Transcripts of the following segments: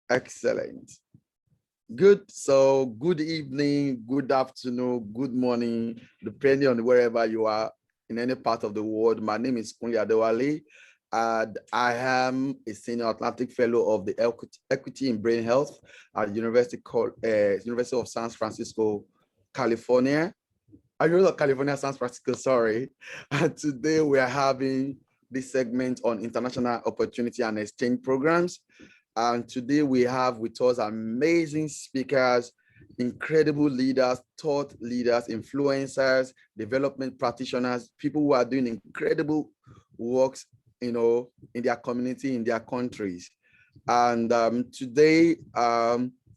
Excellent. Good. So good evening, good afternoon, good morning, depending on wherever you are in any part of the world. My name is Kunle Adewale, and I am a senior Atlantic fellow of the Equity in Brain Health at University of San Francisco, California. California, San Francisco, sorry. And today we are having this segment on international opportunity and exchange programs. And today we have with us amazing speakers, incredible leaders, thought leaders, influencers, development practitioners, people who are doing incredible works, in their community, in their countries. And today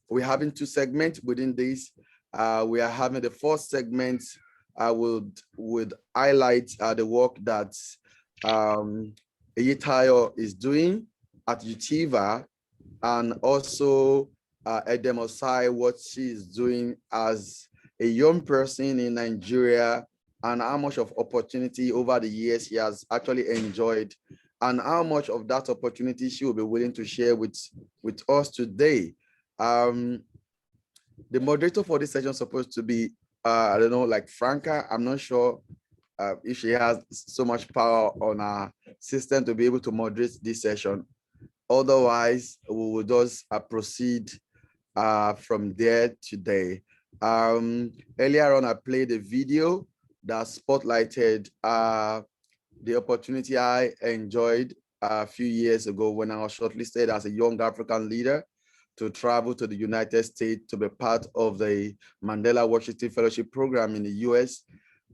we're having two segments within this. We are having the first segment. I would highlight the work that Eyitayo is doing at UTIVA, and also Edem Ossai, what she's doing as a young person in Nigeria, and how much of opportunity over the years she has actually enjoyed, and how much of that opportunity she will be willing to share with us today. The moderator for this session is supposed to be, I don't know, like Franca. I'm not sure if she has so much power on our system to be able to moderate this session. Otherwise, we will just proceed from there today. Earlier on, I played a video that spotlighted the opportunity I enjoyed a few years ago when I was shortlisted as a young African leader to travel to the United States to be part of the Mandela Washington Fellowship Program in the US.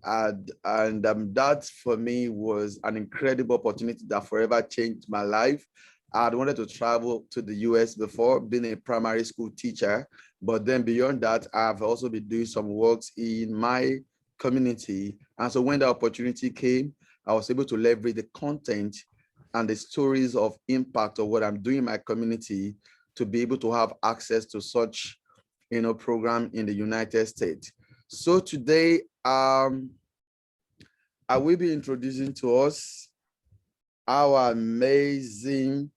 And that for me was an incredible opportunity that forever changed my life. I'd wanted to travel to the US before, being a primary school teacher, but then beyond that, I've also been doing some works in my community. And so when the opportunity came, I was able to leverage the content and the stories of impact of what I'm doing in my community to be able to have access to such, program in the United States. So today, I will be introducing to us our amazing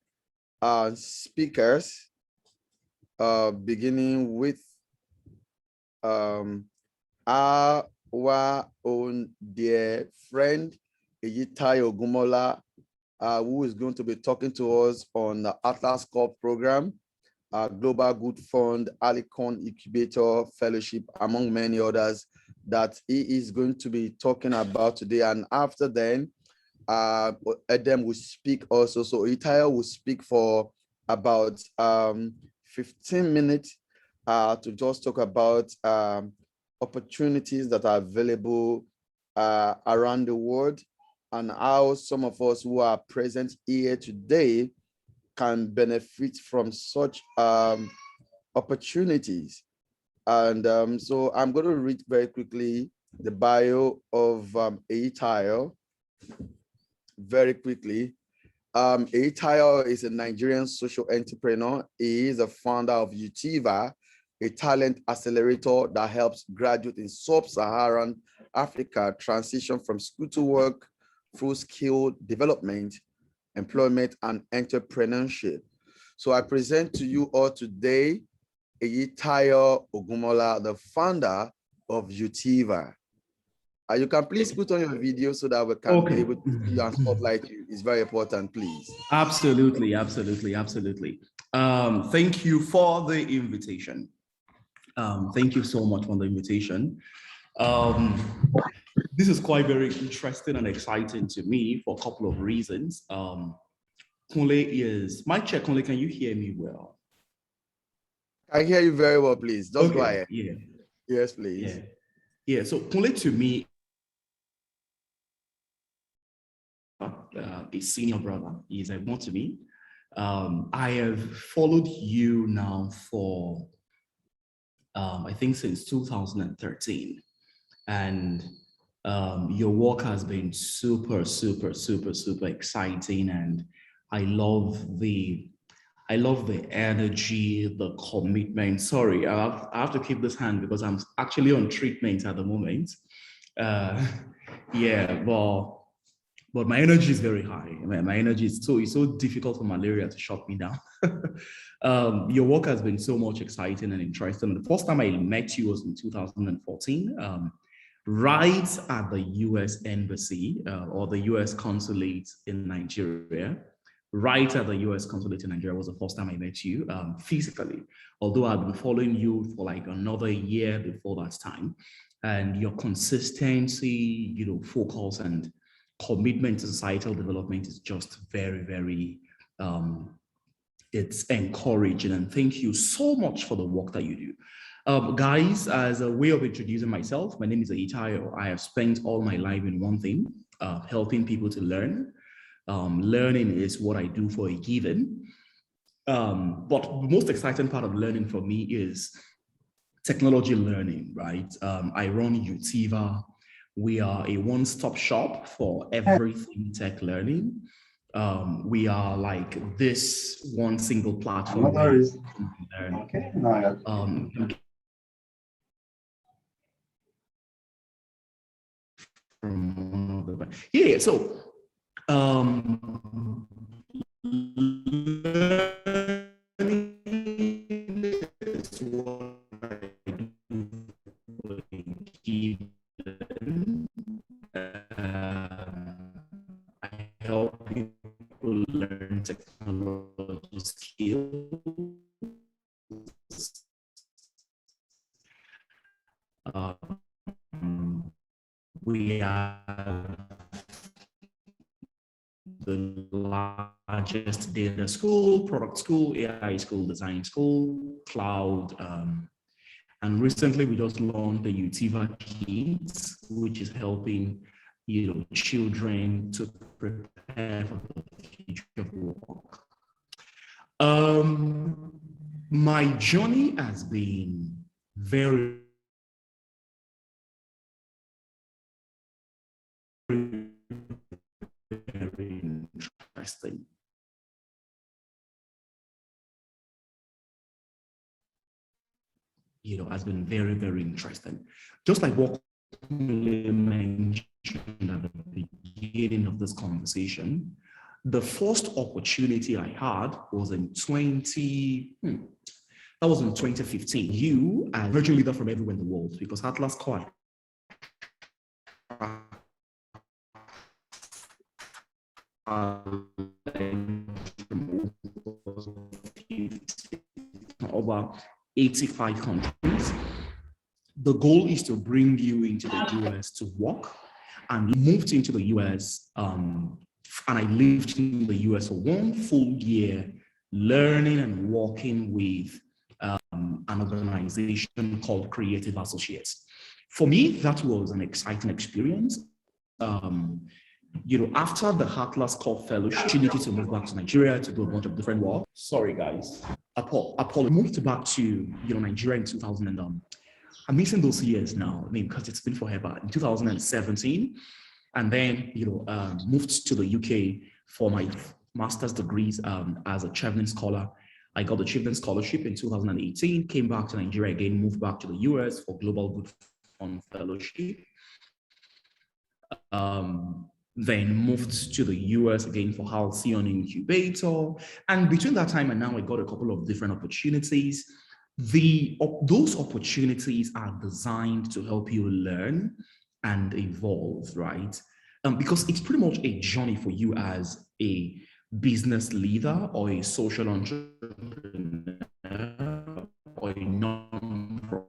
speakers, beginning with our own dear friend, Eyitayo Ogunmola, who is going to be talking to us on the Atlas Corp program, Global Good Fund, Halcyon Incubator Fellowship, among many others that he is going to be talking about today. And after then, Edem will speak also. So Eyitayo will speak for about 15 minutes to just talk about opportunities that are available around the world, and how some of us who are present here today can benefit from such opportunities. And so I'm going to read very quickly the bio of Eyitayo. Very quickly. Eyitayo is a Nigerian social entrepreneur. He is the founder of UTIVA, a talent accelerator that helps graduates in sub-Saharan Africa transition from school to work through skill development, employment, and entrepreneurship. So I present to you all today Eyitayo Ogunmola, the founder of UTIVA. You can please put on your video so that we can be able to see and spotlight you. It's very important, please. Absolutely. Thank you for the invitation. Thank you so much for the invitation. This is quite very interesting and exciting to me for a couple of reasons. Kunle is, mic check, Kunle, can you hear me well? I hear you very well, please. Just go ahead. Yeah. Yes, please. Yeah. So Kunle to me, a senior brother, is a more to me. I have followed you now for, I think since 2013. And your work has been super exciting. And I love the energy, the commitment. Sorry, I have to keep this hand because I'm actually on treatment at the moment. But but my energy is very high. My energy is it's so difficult for malaria to shut me down. Your work has been so much exciting and interesting. The first time I met you was in 2014, right at the US Embassy or the US Consulate in Nigeria. Right at the US Consulate in Nigeria was the first time I met you physically, although I've been following you for like another year before that time. And your consistency, focus and commitment to societal development is just very, very, it's encouraging. And thank you so much for the work that you do. Guys, as a way of introducing myself, my name is Eyitayo. I have spent all my life in one thing, helping people to learn. Learning is what I do for a given. But the most exciting part of learning for me is technology learning, right? I run Utiva. We are a one-stop shop for everything tech learning. We are like this one single platform. Okay. Yeah, so is what I do. I help people learn technology skills. We are the largest data school, product school, AI school, design school, cloud, and recently we just launched the Utiva Kids, which is helping children to prepare for the future of work. My journey has been very interesting. Has been very, very interesting. Just like what Kunle mentioned at the beginning of this conversation, the first opportunity I had was in 2015. You are a virtual leader from everywhere in the world because Atlas Corp over 85 countries. The goal is to bring you into the US to work, and moved into the US and I lived in the US for 1 full year, learning and working with an organization called Creative Associates. For me, that was an exciting experience. After the Atlas Corp fellowship, opportunity to move back to Nigeria to do a bunch of different work. Sorry, guys. Apollo moved back to Nigeria in 2000 and I'm missing those years now. I mean, because it's been forever. In 2017, and then moved to the UK for my master's degrees as a Chevening Scholar. I got the Chevening Scholarship in 2018. Came back to Nigeria again. Moved back to the US for Global Good Fund Fellowship. Then moved to the US again for Halcyon Incubator. And between that time and now, I got a couple of different opportunities. Those opportunities are designed to help you learn and evolve, right? Because it's pretty much a journey for you as a business leader or a social entrepreneur or a non-profit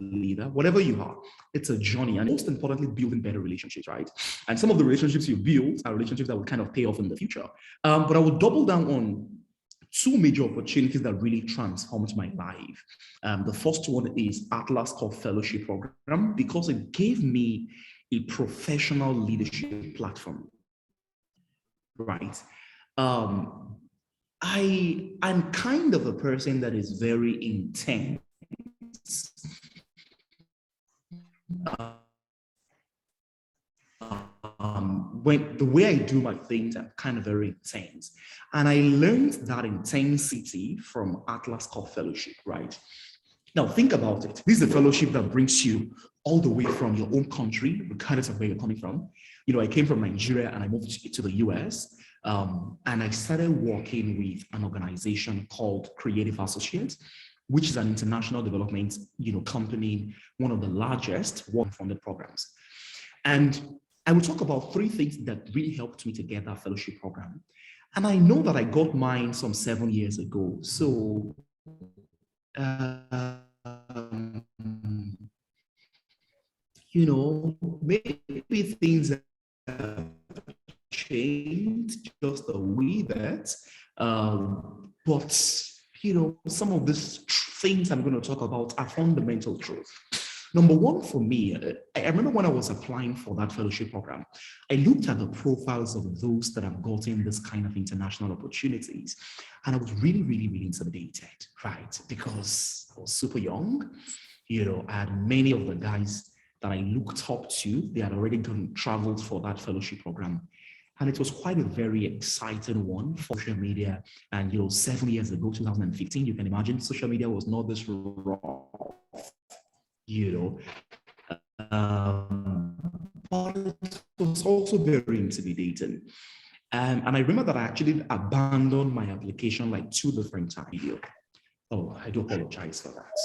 leader, whatever you are, it's a journey. And most importantly, building better relationships, right? And some of the relationships you build are relationships that will kind of pay off in the future. But I will double down on 2 major opportunities that really transformed my life. The first one is Atlas Corp Fellowship Program, because it gave me a professional leadership platform, right? I'm kind of a person that is very intense. When the way I do my things, I'm kind of very intense. And I learned that intensity from Atlas Corp Fellowship, right? Now think about it. This is a fellowship that brings you all the way from your own country, regardless of where you're coming from. I came from Nigeria and I moved to the US. And I started working with an organization called Creative Associates, which is an international development, company, one of the largest funded programs. And I will talk about 3 things that really helped me to get that fellowship program. And I know that I got mine some 7 years ago. So, maybe things have changed just a wee bit. But, some of these things I'm going to talk about are fundamental truth. Number one for me, I remember when I was applying for that fellowship program, I looked at the profiles of those that have gotten this kind of international opportunities. And I was really, really, really intimidated, right? Because I was super young, and many of the guys that I looked up to, they had already traveled for that fellowship program. And it was quite a very exciting one for social media. And, 7 years ago, 2015, you can imagine social media was not this raw. But it was also very intimidating. And I remember that I actually abandoned my application like 2 different times. Oh, I do apologize for that.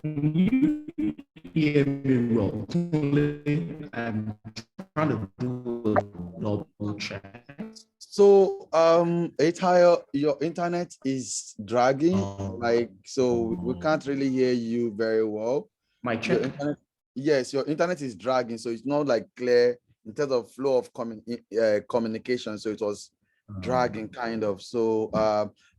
Can you hear me well? I'm trying to do a double check. So, Eyitayo, your internet is dragging, so we can't really hear you very well. My check. Yes, your internet is dragging, so it's not like clear in terms of flow of communication. So it was dragging kind of. So,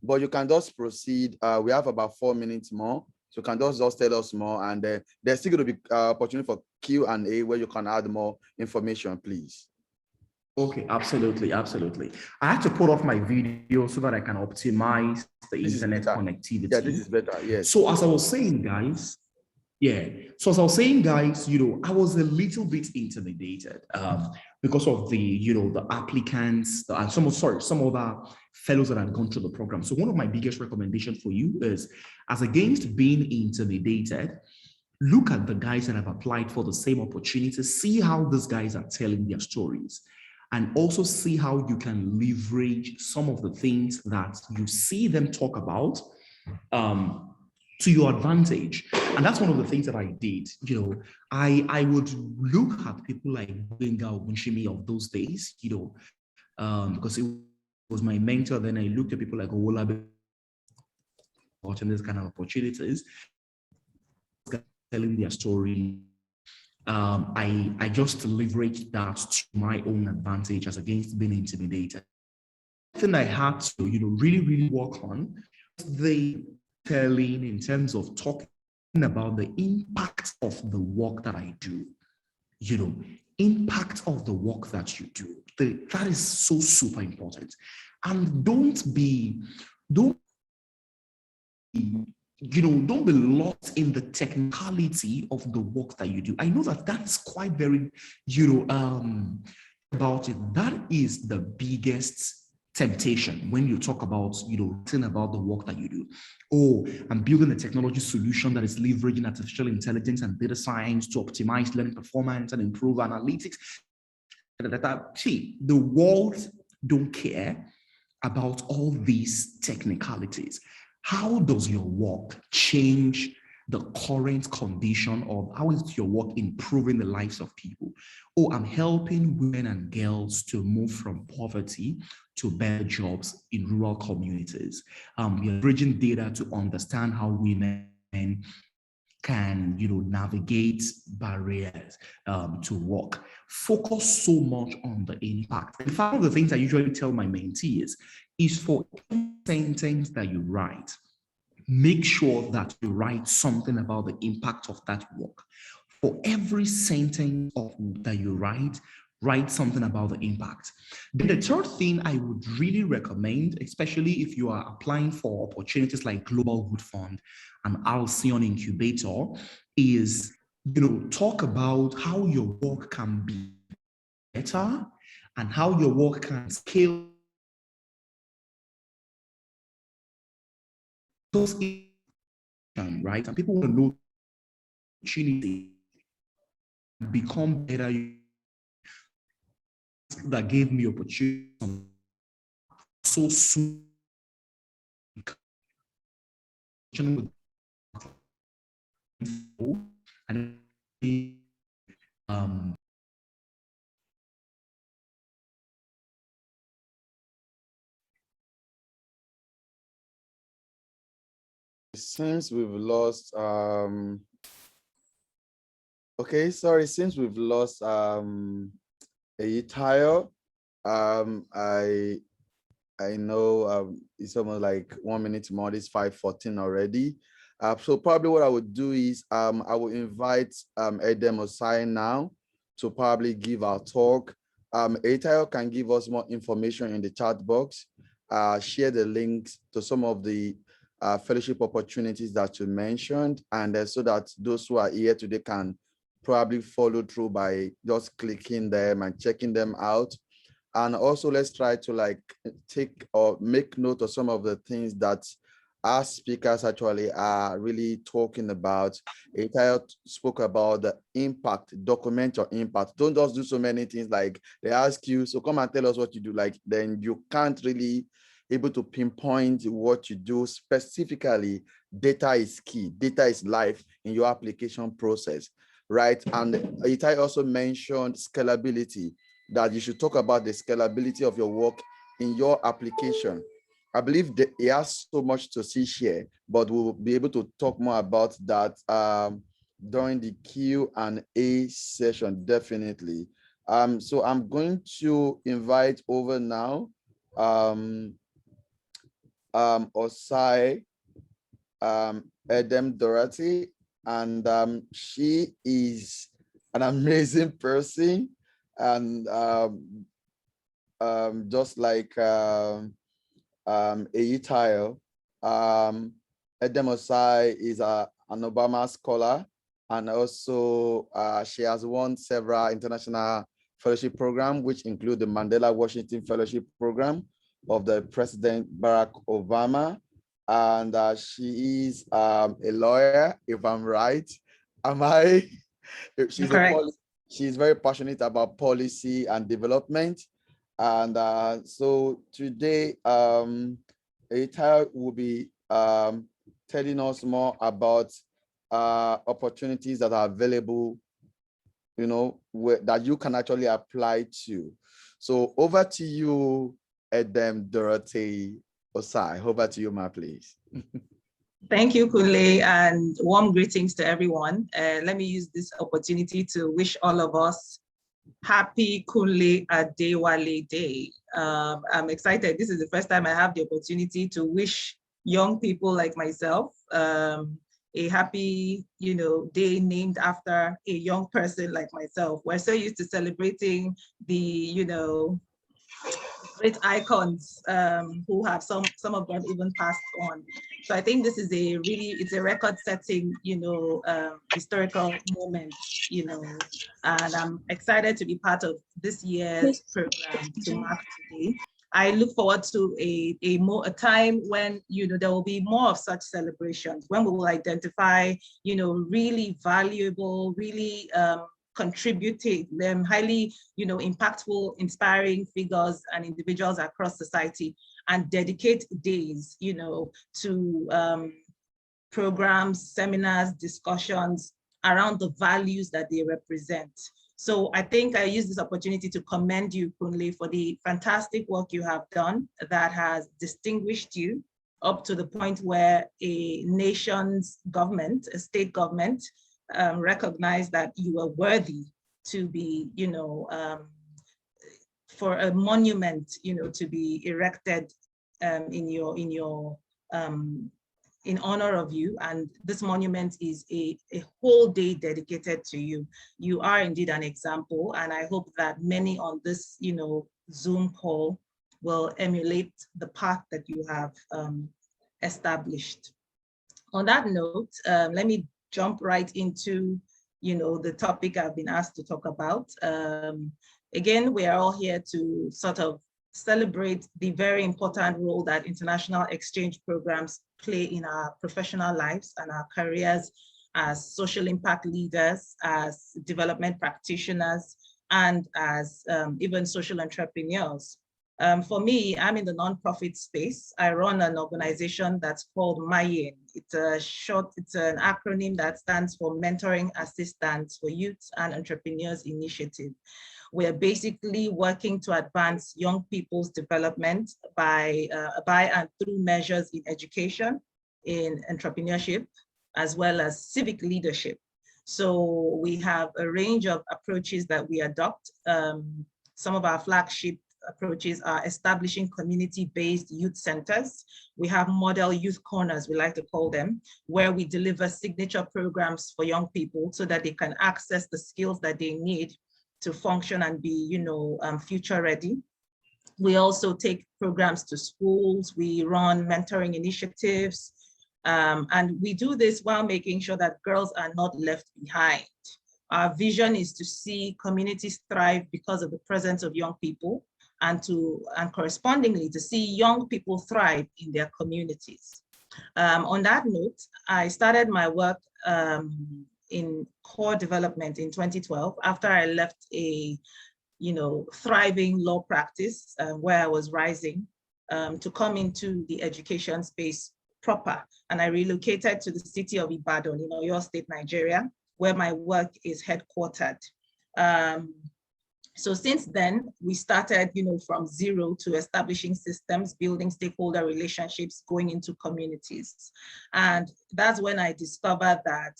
but you can just proceed. We have about 4 minutes more, so you can just tell us more, and there's still going to be opportunity for Q&A where you can add more information, please. Okay, absolutely. I had to put off my video so that I can optimize the internet connectivity. Yeah, this is better. Yes. So as I was saying, guys, I was a little bit intimidated because of the applicants and some other fellows that had gone through the program. So one of my biggest recommendations for you is, as against being intimidated, look at the guys that have applied for the same opportunity, see how these guys are telling their stories, and also see how you can leverage some of the things that you see them talk about to your advantage. And that's one of the things that I did. I would look at people like Benga Ogunshimi of those days, because it was my mentor. Then I looked at people like Owolabi watching this kind of opportunities, telling their story. I just leveraged that to my own advantage as against being intimidated. The thing I had to, really, really work on the telling in terms of talking about the impact of the work that I do. Impact of the work that you do. That is so super important. And don't be lost in the technicality of the work that you do. I know that that's quite very, about it. That is the biggest temptation when you talk about, writing about the work that you do. Oh, I'm building a technology solution that is leveraging artificial intelligence and data science to optimize learning performance and improve analytics. See, the world don't care about all these technicalities. How does your work change the current condition, or how is your work improving the lives of people? Oh, I'm helping women and girls to move from poverty to better jobs in rural communities. We're bridging data to understand how women can, navigate barriers to work. Focus so much on the impact. In fact, one of the things I usually tell my mentees is for every sentence that you write, make sure that you write something about the impact of that work. For every sentence that you write, write something about the impact. Then the third thing I would really recommend, especially if you are applying for opportunities like Global Good Fund and Halcyon Incubator, is talk about how your work can be better and how your work can scale those, right? And people want to know opportunity become better that gave me opportunity so soon. And since we've lost okay, sorry, since we've lost Eyitayo, I know it's almost like 1 minute more. It's 5:14 already. So probably what I would do is I will invite Edem Ossai now to probably give our talk. Eyitayo can give us more information in the chat box, share the links to some of the fellowship opportunities that you mentioned, and so that those who are here today can probably follow through by just clicking them and checking them out. And also let's try to take or make note of some of the things that our speakers actually are really talking about. Eyitayo spoke about the impact, document your impact. Don't just do so many things like they ask you, so come and tell us what you do, then you can't really able to pinpoint what you do specifically. Data is key, data is life in your application process, right? And Eyitayo also mentioned scalability, that you should talk about the scalability of your work in your application. I believe that he has so much to see here, but we'll be able to talk more about that during the Q&A session, definitely. So I'm going to invite over now Ossai, Edem Dorothy, and she is an amazing person. And just like Eyitayo, Edem Ossai is an Obama scholar, and also she has won several international fellowship programs, which include the Mandela Washington Fellowship Program of the President Barack Obama. And she is a lawyer, if I'm right. Am I? She's correct. She's very passionate about policy and development. And so today, Eyitayo will be telling us more about opportunities that are available, that you can actually apply to. So over to you, Edem Dorothy Ossai. Over to you, Ma, please. Thank you, Kunle, and warm greetings to everyone. Let me use this opportunity to wish all of us happy Kunle Adewale Day. I'm excited. This is the first time I have the opportunity to wish young people like myself a happy, day named after a young person like myself. We're so used to celebrating the, great icons who have some of them even passed on. So I think this is it's a record-setting, historical moment, and I'm excited to be part of this year's program to mark today. I look forward to a time when there will be more of such celebrations, when we will identify really valuable, really contributed them highly impactful, inspiring figures and individuals across society, and dedicate days to programs, seminars, discussions around the values that they represent. So I think I use this opportunity to commend you, Kunle, for the fantastic work you have done that has distinguished you up to the point where a nation's government, a state government, recognize that you are worthy to be, for a monument, to be erected in in honor of you, and this monument is a whole day dedicated to you. You are indeed an example, and I hope that many on this, Zoom call will emulate the path that you have established. On that note, let me jump right into, the topic I've been asked to talk about. Again, we are all here to sort of celebrate the very important role that international exchange programs play in our professional lives and our careers as social impact leaders, as development practitioners, and as even social entrepreneurs. For me, I'm in the nonprofit space. I run an organization that's called MAYEN. It's an acronym that stands for Mentoring Assistance for Youth and Entrepreneurs Initiative. We're basically working to advance young people's development by and through measures in education, in entrepreneurship, as well as civic leadership. So we have a range of approaches that we adopt. Some of our flagship approaches are establishing community-based youth centers. We have model youth corners, we like to call them, where we deliver signature programs for young people so that they can access the skills that they need to function and be, future ready. We also take programs to schools. We run mentoring initiatives. And we do this while making sure that girls are not left behind. Our vision is to see communities thrive because of the presence of young people, and correspondingly to see young people thrive in their communities. On that note, I started my work in core development in 2012 after I left a thriving law practice where I was rising to come into the education space proper. And I relocated to the city of Ibadan in Oyo State, Nigeria, where my work is headquartered. So since then, we started, from zero to establishing systems, building stakeholder relationships, going into communities. And that's when I discovered that,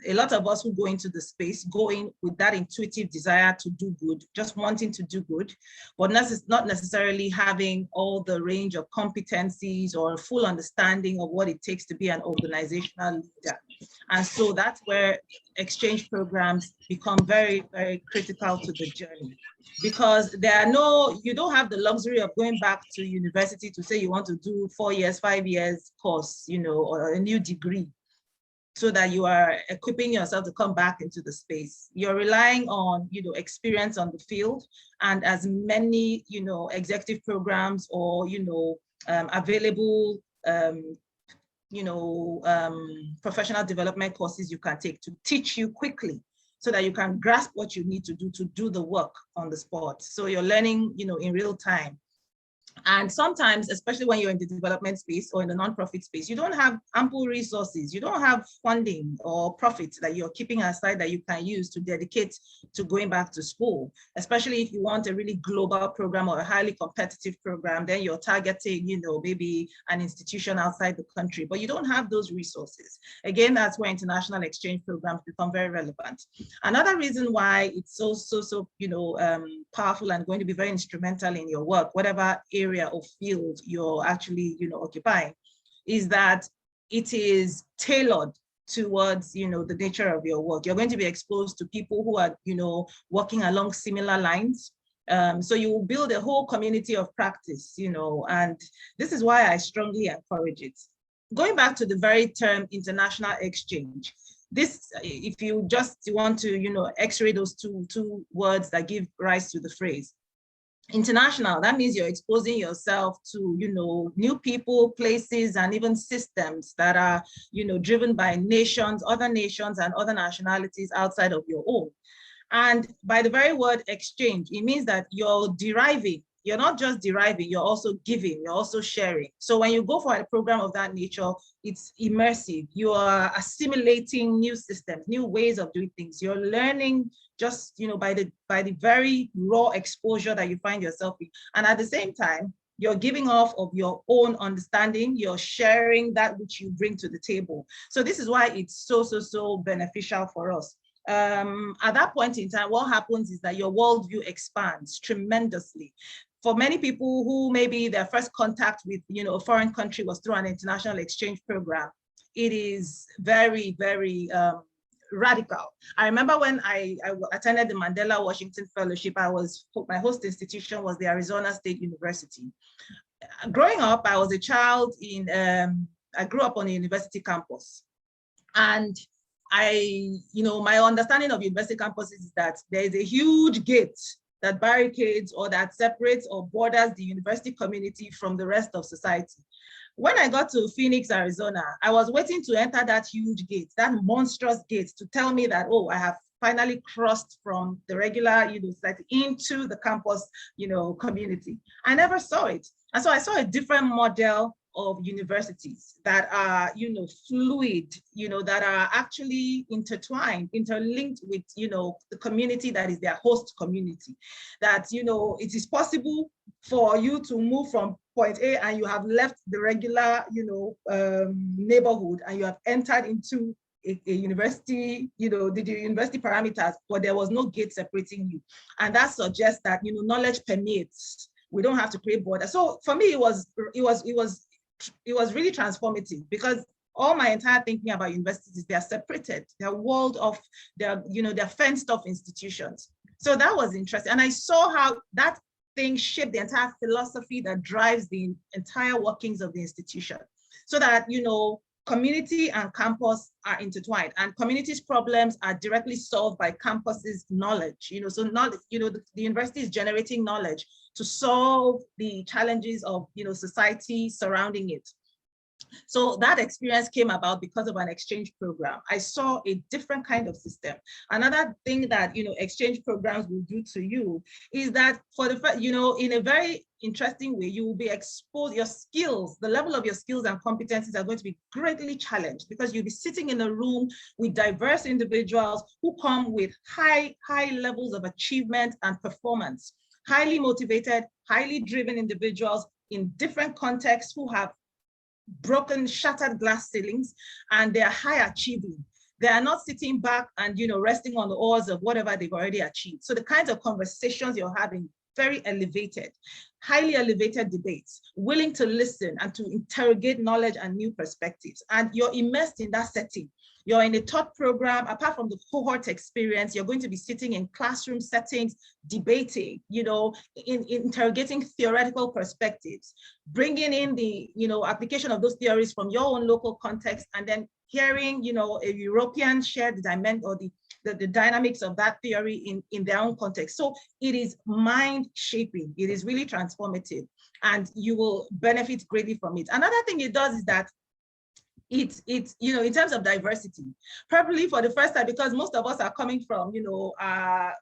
a lot of us who go into the space, go in with that intuitive desire to do good, just wanting to do good, but not necessarily having all the range of competencies or a full understanding of what it takes to be an organizational leader. And so that's where exchange programs become very, very critical to the journey, because you don't have the luxury of going back to university to say you want to do 4 years, 5 years course, or a new degree, so that you are equipping yourself to come back into the space. You're relying on, experience on the field, and as many, executive programs or, available professional development courses you can take to teach you quickly so that you can grasp what you need to do the work on the spot. So you're learning, in real time. And sometimes, especially when you're in the development space or in the nonprofit space, you don't have ample resources. You don't have funding or profits that you're keeping aside that you can use to dedicate to going back to school. Especially if you want a really global program or a highly competitive program, then you're targeting, maybe an institution outside the country, but you don't have those resources. Again, that's where international exchange programs become very relevant. Another reason why it's so powerful and going to be very instrumental in your work, whatever area or field you're actually occupying, is that it is tailored towards the nature of your work. You're going to be exposed to people who are working along similar lines, so you will build a whole community of practice, and this is why I strongly encourage it. Going back to the very term international exchange, this, if you just want to x-ray those two words that give rise to the phrase international, that means you're exposing yourself to, new people, places, and even systems that are, driven by other nations and other nationalities outside of your own. And by the very word exchange, it means that you're deriving. You're not just deriving, you're also giving, you're also sharing. So when you go for a program of that nature, it's immersive. You are assimilating new systems, new ways of doing things. You're learning just, by the very raw exposure that you find yourself in. And at the same time, you're giving off of your own understanding, you're sharing that which you bring to the table. So this is why it's so beneficial for us. At that point in time, what happens is that your worldview expands tremendously. for many people who maybe their first contact with, a foreign country was through an international exchange program, it is very, very radical. I remember when I attended the Mandela Washington Fellowship, my host institution was the Arizona State University. Growing up, I was a child I grew up on a university campus. And my understanding of university campuses is that there is a huge gate that barricades or that separates or borders the university community from the rest of society. When I got to Phoenix, Arizona, I was waiting to enter that huge gate, that monstrous gate, to tell me that, oh, I have finally crossed from the regular, society into the campus, community. I never saw it. And so I saw a different model of universities that are, fluid, that are actually intertwined, interlinked with, the community that is their host community. That, it is possible for you to move from point A and you have left the regular, neighborhood and you have entered into a university, the university parameters, but there was no gate separating you. And that suggests that, knowledge permeates. We don't have to create borders. So for me, it was really transformative, because all my entire thinking about universities, they are separated, they're walled off, they're fenced off institutions. So that was interesting. And I saw how that thing shaped the entire philosophy that drives the entire workings of the institution. So that, community and campus are intertwined, and community's problems are directly solved by campus's knowledge. So knowledge, the university is generating knowledge to solve the challenges of, society surrounding it. So that experience came about because of an exchange program. I saw a different kind of system. Another thing that, exchange programs will do to you is that for the, in a very interesting way, you will be exposed, your skills, the level of your skills and competencies are going to be greatly challenged, because you'll be sitting in a room with diverse individuals who come with high levels of achievement and performance, highly motivated, highly driven individuals in different contexts who have shattered glass ceilings, and they are high achieving. They are not sitting back and, resting on the oars of whatever they've already achieved. So the kinds of conversations you're having, very elevated, highly elevated debates, willing to listen and to interrogate knowledge and new perspectives. And you're immersed in that setting. You're in a taught program. Apart from the cohort experience, you're going to be sitting in classroom settings, debating, interrogating theoretical perspectives, bringing in the, application of those theories from your own local context, and then hearing, a European shared dimension, or the dynamics of that theory in their own context. So it is mind shaping. It is really transformative, and you will benefit greatly from it. Another thing it does is that it's in terms of diversity, probably for the first time, because most of us are coming from,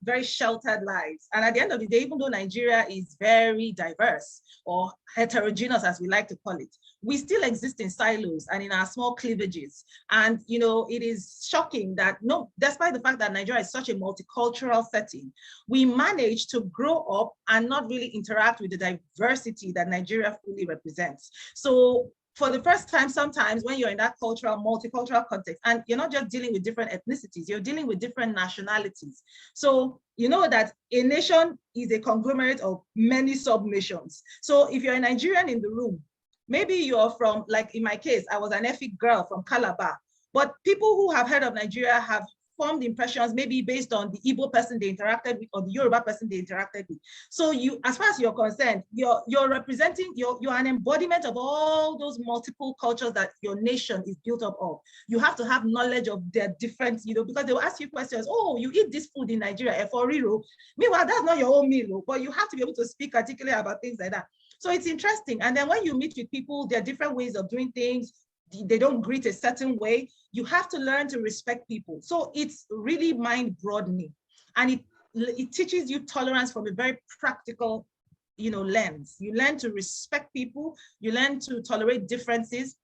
very sheltered lives. And at the end of the day, even though Nigeria is very diverse, or heterogeneous, as we like to call it, we still exist in silos and in our small cleavages. And, it is shocking that despite the fact that Nigeria is such a multicultural setting, we manage to grow up and not really interact with the diversity that Nigeria fully represents. So for the first time, sometimes when you're in that multicultural context, and you're not just dealing with different ethnicities, you're dealing with different nationalities. So you know that a nation is a conglomerate of many sub-nations. So if you're a Nigerian in the room, maybe you're from, like in my case, I was an Efik girl from Calabar, but people who have heard of Nigeria have formed impressions maybe based on the Igbo person they interacted with or the Yoruba person they interacted with. So you, as far as you're concerned, you're representing, you're an embodiment of all those multiple cultures that your nation is built up of. You have to have knowledge of their different, because they will ask you questions. Oh, you eat this food in Nigeria, for real. Meanwhile, that's not your own meal, but you have to be able to speak articulately about things like that. So it's interesting. And then when you meet with people, there are different ways of doing things. They don't greet a certain way. You have to learn to respect people. So it's really mind broadening, and it teaches you tolerance from a very practical, lens. You learn to respect people. You learn to tolerate differences.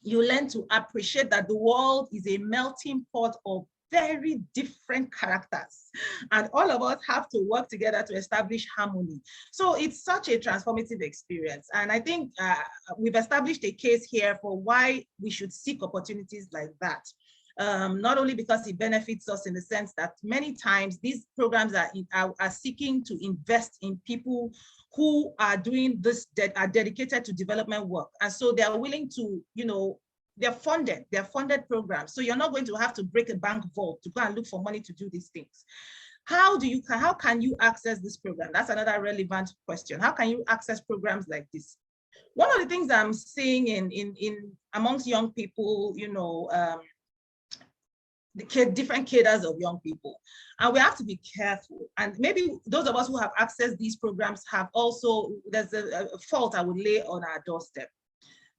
You learn to appreciate that the world is a melting pot of very different characters, and all of us have to work together to establish harmony. So it's such a transformative experience, and I think we've established a case here for why we should seek opportunities like that. not only because it benefits us in the sense that many times these programs are seeking to invest in people who are doing this, that are dedicated to development work. And so they are willing to, they're funded programs. So you're not going to have to break a bank vault to go and look for money to do these things. How can you access this program? That's another relevant question. How can you access programs like this? One of the things I'm seeing in amongst young people, the different cadres of young people, and we have to be careful. And maybe those of us who have accessed these programs have also, there's a fault I would lay on our doorstep.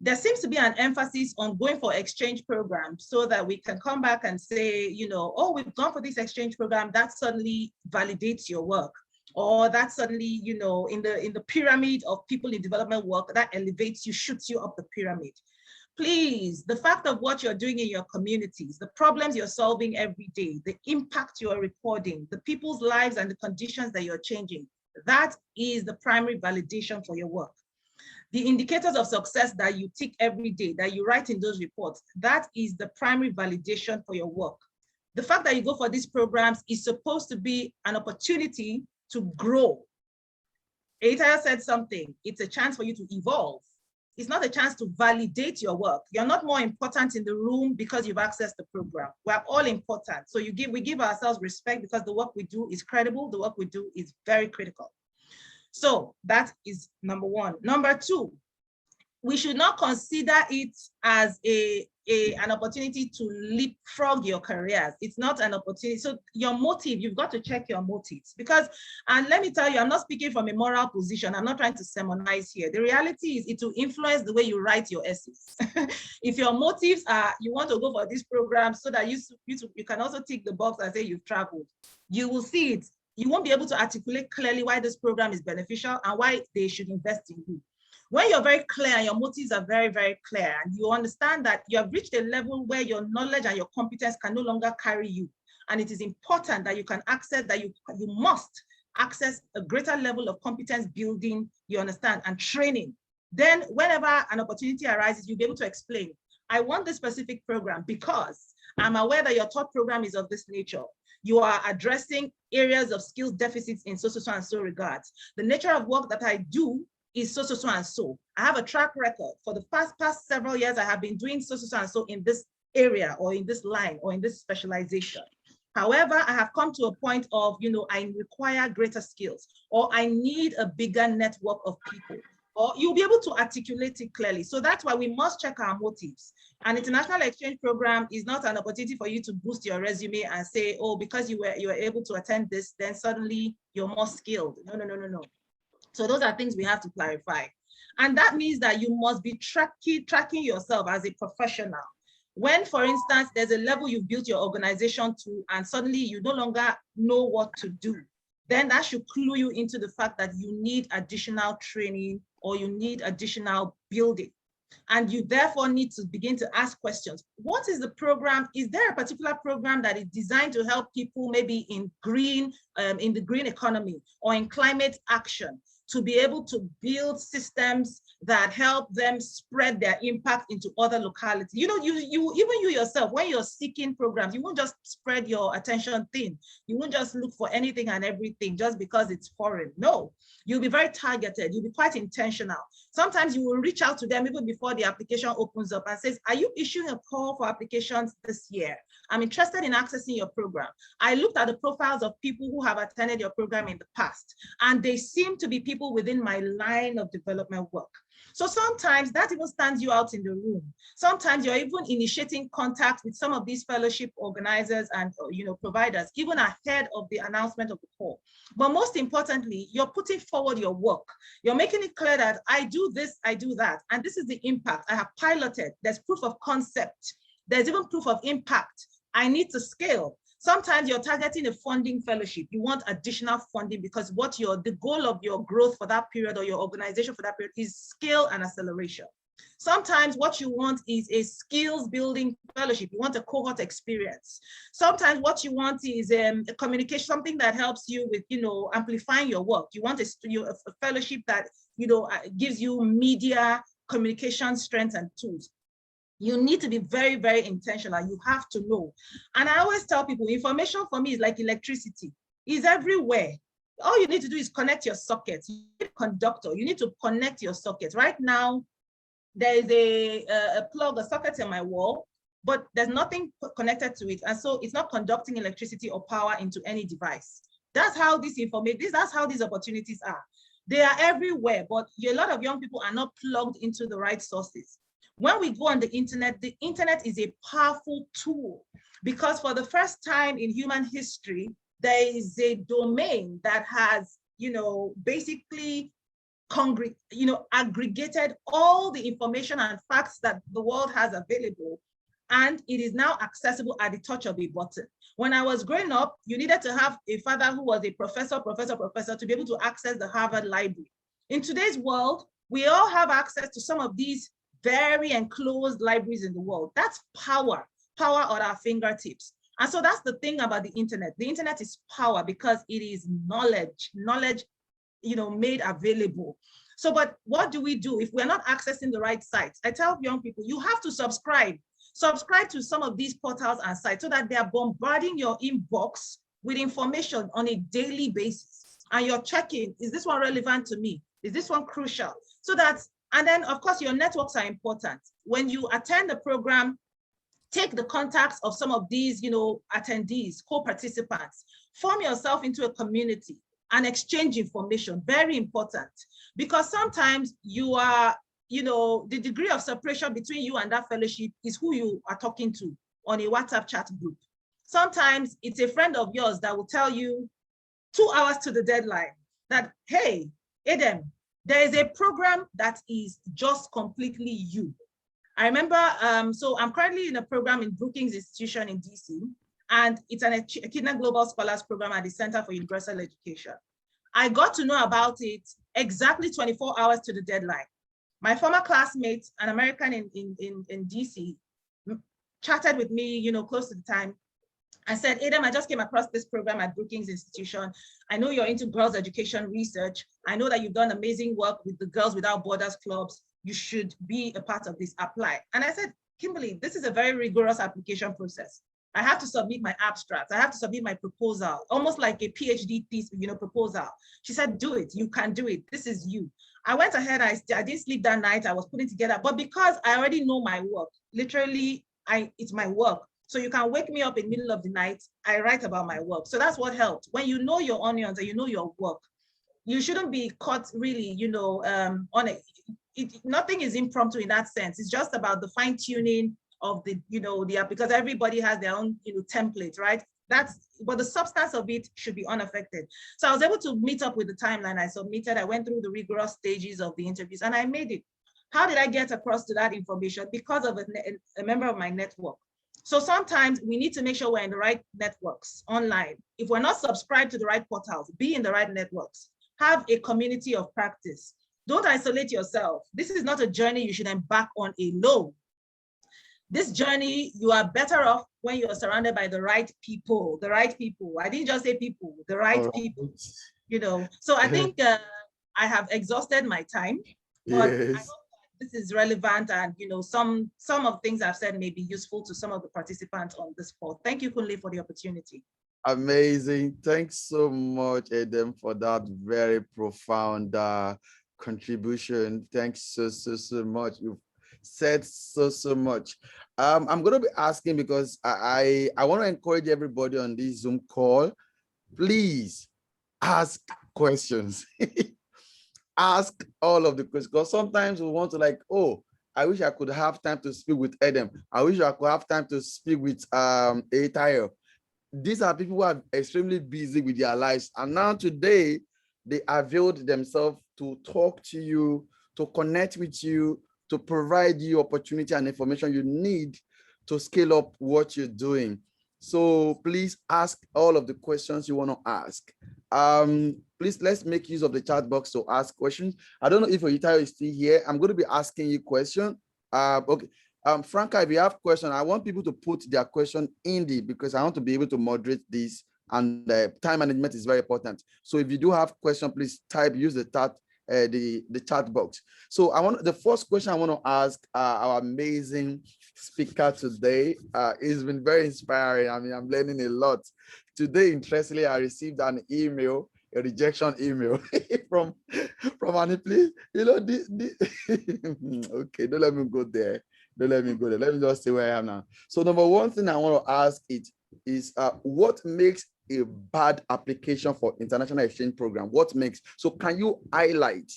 There seems to be an emphasis on going for exchange programs so that we can come back and say, oh, we've gone for this exchange program, that suddenly validates your work. Or that suddenly, in the pyramid of people in development work, that elevates you, shoots you up the pyramid. Please, the fact of what you're doing in your communities, the problems you're solving every day, the impact you're recording, the people's lives and the conditions that you're changing, that is the primary validation for your work. The indicators of success that you tick every day, that you write in those reports, that is the primary validation for your work. The fact that you go for these programs is supposed to be an opportunity to grow. Eyitayo said something, it's a chance for you to evolve. It's not a chance to validate your work. You're not more important in the room because you've accessed the program. We're all important. So we give ourselves respect because the work we do is credible. The work we do is very critical. So that is number one. Number two, we should not consider it as an opportunity to leapfrog your careers. It's not an opportunity. So your motive, you've got to check your motives because, and let me tell you, I'm not speaking from a moral position. I'm not trying to sermonize here. The reality is it will influence the way you write your essays. If your motives are, you want to go for this program so that you can also tick the box and say you've traveled, you will see it. You won't be able to articulate clearly why this program is beneficial and why they should invest in you. When you're very clear and your motives are very, very clear, and you understand that you have reached a level where your knowledge and your competence can no longer carry you, and it is important that you can access, that you must access a greater level of competence building, you understand, and training, then whenever an opportunity arises, you'll be able to explain, I want this specific program because I'm aware that your top program is of this nature. You are addressing areas of skills deficits in so and so regards. The nature of work that I do is so and so. I have a track record. For the past several years, I have been doing so and so in this area or in this line or in this specialization. However, I have come to a point of, I require greater skills or I need a bigger network of people. Or you'll be able to articulate it clearly. So that's why we must check our motives. An international exchange program is not an opportunity for you to boost your resume and say, oh, because you were able to attend this, then suddenly you're more skilled. No. So those are things we have to clarify. And that means that you must be tracking yourself as a professional. When, for instance, there's a level you built your organization to, and suddenly you no longer know what to do, then that should clue you into the fact that you need additional training or you need additional building. And you therefore need to begin to ask questions. What is the program? Is there a particular program that is designed to help people maybe in the green economy or in climate action, to be able to build systems that help them spread their impact into other localities? Even you yourself, when you're seeking programs, you won't just spread your attention thin. You won't just look for anything and everything just because it's foreign. No, you'll be very targeted. You'll be quite intentional. Sometimes you will reach out to them even before the application opens up and says, are you issuing a call for applications this year? I'm interested in accessing your program. I looked at the profiles of people who have attended your program in the past, and they seem to be people within my line of development work. So sometimes that even stands you out in the room. Sometimes you're even initiating contact with some of these fellowship organizers and providers, even ahead of the announcement of the call. But most importantly, you're putting forward your work. You're making it clear that I do this, I do that, and this is the impact. I have piloted. There's proof of concept. There's even proof of impact. I need to scale. Sometimes you're targeting a funding fellowship. You want additional funding because the goal of your growth for that period or your organization for that period is scale and acceleration. Sometimes what you want is a skills building fellowship. You want a cohort experience. Sometimes what you want is a communication, something that helps you with, amplifying your work. You want a fellowship that, gives you media, communication strengths and tools. You need to be very, very intentional. You have to know. And I always tell people, information for me is like electricity. It's everywhere. All you need to do is connect your sockets. You need a conductor. You need to connect your sockets. Right now, there is a plug, a socket in my wall, but there's nothing connected to it. And so it's not conducting electricity or power into any device. That's how this information, that's how these opportunities are. They are everywhere, but a lot of young people are not plugged into the right sources. When we go on the internet is a powerful tool, because for the first time in human history, there is a domain that has, basically aggregated all the information and facts that the world has available, and it is now accessible at the touch of a button. When I was growing up, you needed to have a father who was a professor to be able to access the Harvard Library. In today's world, we all have access to some of these very enclosed libraries in the world. That's power at our fingertips. And so that's the thing about the internet. The internet is power because it is knowledge, made available. So, but what do we do if we're not accessing the right sites? I tell young people, you have to subscribe to some of these portals and sites so that they are bombarding your inbox with information on a daily basis. And you're checking, is this one relevant to me? Is this one crucial? So that's, and then of course your networks are important. When you attend the program, take the contacts of some of these, attendees, co-participants, form yourself into a community and exchange information, very important. Because sometimes you are, the degree of separation between you and that fellowship is who you are talking to on a WhatsApp chat group. Sometimes it's a friend of yours that will tell you 2 hours to the deadline that, hey, Edem, there is a program that is just completely you. I remember, so I'm currently in a program in Brookings Institution in DC, and it's an Echidna Global Scholars Program at the Center for Universal Education. I got to know about it exactly 24 hours to the deadline. My former classmate, an American in DC, chatted with me, close to the time. I said, Edem, I just came across this program at Brookings Institution. I know you're into girls' education research. I know that you've done amazing work with the Girls Without Borders clubs. You should be a part of this, apply. And I said, Kimberly, this is a very rigorous application process. I have to submit my abstract. I have to submit my proposal, almost like a PhD thesis, proposal. She said, do it, you can do it. This is you. I went ahead, I didn't sleep that night. I was putting together, but because I already know my work, literally, it's my work. So you can wake me up in the middle of the night, I write about my work. So that's what helped. When you know your onions and you know your work, you shouldn't be caught really, on it. Nothing is impromptu in that sense. It's just about the fine tuning of the, because everybody has their own, template, right? But the substance of it should be unaffected. So I was able to meet up with the timeline I submitted. I went through the rigorous stages of the interviews and I made it. How did I get across to that information? Because of a member of my network. So sometimes we need to make sure we're in the right networks online. If we're not subscribed to the right portals, be in the right networks. Have a community of practice. Don't isolate yourself. This is not a journey you should embark on alone. This journey, you are better off when you're surrounded by the right people, I didn't just say people, the right people, So I think I have exhausted my time, but yes. I hope this is relevant and, some of the things I've said may be useful to some of the participants on this call. Thank you, Kunle, for the opportunity. Amazing. Thanks so much, Edem, for that very profound contribution. Thanks so much. You've said so much. I'm going to be asking because I want to encourage everybody on this Zoom call. Please ask questions. Ask all of the questions, because sometimes we want to I wish I could have time to speak with Edem. I wish I could have time to speak with Eyitayo. These are people who are extremely busy with their lives. And now today, they availed themselves to talk to you, to connect with you, to provide you opportunity and information you need to scale up what you're doing. So please ask all of the questions you want to ask. Please, let's make use of the chat box to ask questions. I don't know if Eyitayo is still here. I'm going to be asking you questions. Okay. Franca, if you have questions, I want people to put their question because I want to be able to moderate this, and time management is very important. So if you do have questions, please use the the chat box. So the first question I want to ask our amazing speaker today. It's been very inspiring. I mean, I'm learning a lot today. Interestingly, I received an email, a rejection email from Annie. Please, okay, don't let me go there. Don't let me go there. Let me just say where I am now. So number one thing I want to ask is what makes a bad application for international exchange program? What makes, so can you highlight,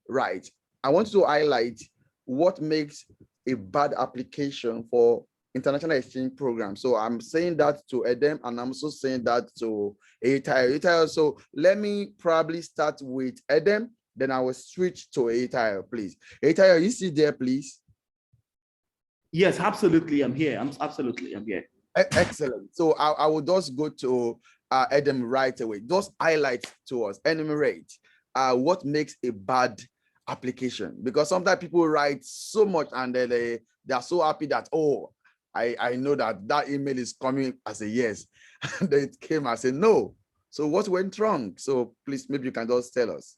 right? I want you to highlight what makes a bad application for international exchange program. So I'm saying that to Edem, and I'm also saying that to Eyitayo. So let me probably start with Edem, then I will switch to Eyitayo, please. Eyitayo, you see there, please? Yes, absolutely. I'm here. I'm here. Excellent. So I will just go to Edem right away. Just highlight to us, enumerate what makes a bad application, because sometimes people write so much and they are so happy that, oh, I know that email is coming as a yes, and then it came as a no. So what went wrong? So please, maybe you can just tell us.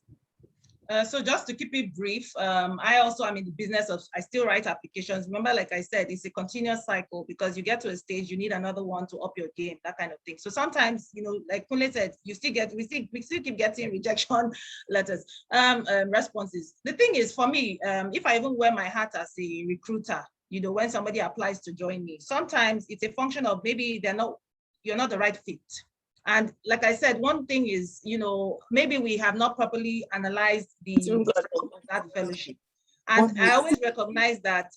So just to keep it brief, I also am in the business of, I still write applications. Remember, like I said, it's a continuous cycle, because you get to a stage, you need another one to up your game, that kind of thing. So sometimes, like Kunle said, we still keep getting rejection letters, responses. The thing is, for me, if I even wear my hat as a recruiter, when somebody applies to join me, sometimes it's a function of maybe you're not the right fit. And like I said, one thing is, maybe we have not properly analyzed the scope of that fellowship. And I always recognize that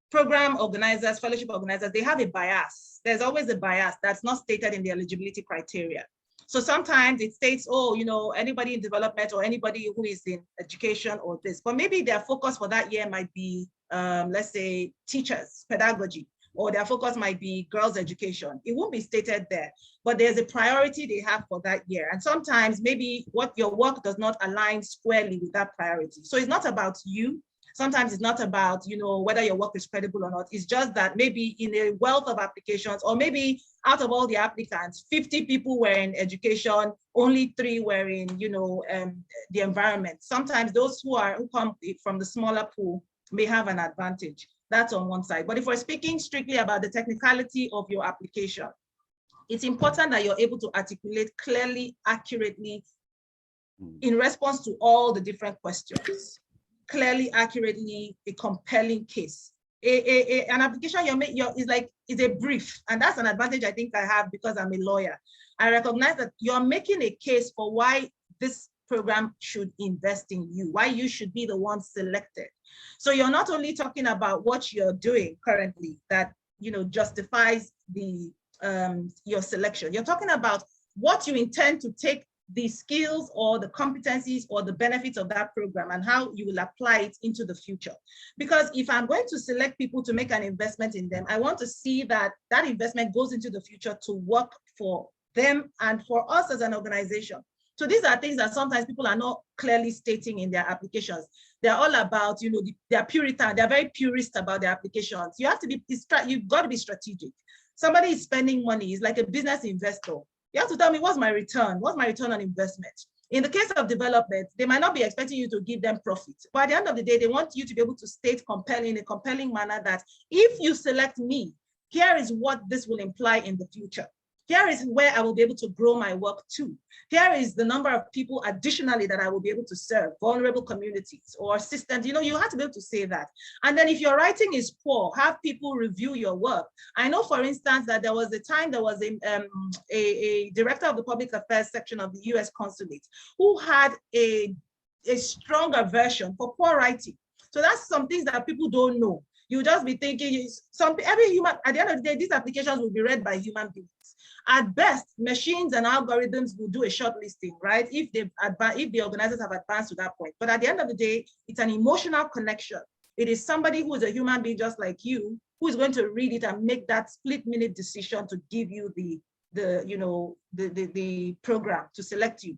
program organizers, fellowship organizers, they have a bias. There's always a bias that's not stated in the eligibility criteria. So sometimes it states, oh, anybody in development or anybody who is in education or this, but maybe their focus for that year might be, let's say, teachers, pedagogy, or their focus might be girls' education. It won't be stated there, but there's a priority they have for that year. And sometimes maybe what your work does not align squarely with that priority. So it's not about you. Sometimes it's not about, whether your work is credible or not. It's just that maybe in a wealth of applications, or maybe out of all the applicants, 50 people were in education, only 3 were in, the environment. Sometimes those who come from the smaller pool may have an advantage. That's on one side. But if we're speaking strictly about the technicality of your application, it's important that you're able to articulate clearly, accurately, in response to all the different questions, clearly, accurately, a compelling case. An application is a brief, and that's an advantage I think I have because I'm a lawyer. I recognize that you're making a case for why this program should invest in you, why you should be the one selected. So you're not only talking about what you're doing currently that justifies your selection. You're talking about what you intend to take the skills or the competencies or the benefits of that program and how you will apply it into the future. Because if I'm going to select people to make an investment in them, I want to see that that investment goes into the future to work for them and for us as an organization. So these are things that sometimes people are not clearly stating in their applications. They're all about, they're Puritan, they're very purist about their applications. You've got to be strategic. Somebody is spending money, is like a business investor. You have to tell me, what's my return? What's my return on investment? In the case of development, they might not be expecting you to give them profit, but at the end of the day, they want you to be able to state in a compelling manner that if you select me, here is what this will imply in the future. Here is where I will be able to grow my work to. Here is the number of people additionally that I will be able to serve, vulnerable communities or systems. You have to be able to say that. And then if your writing is poor, have people review your work. I know, for instance, that there was a time there was a director of the public affairs section of the US consulate who had a stronger version for poor writing. So that's some things that people don't know. You just be thinking every human, at the end of the day, these applications will be read by human beings. At best, machines and algorithms will do a short listing, right? If the organizers have advanced to that point. But at the end of the day, it's an emotional connection. It is somebody who is a human being just like you, who is going to read it and make that split-minute decision to give you the program, to select you.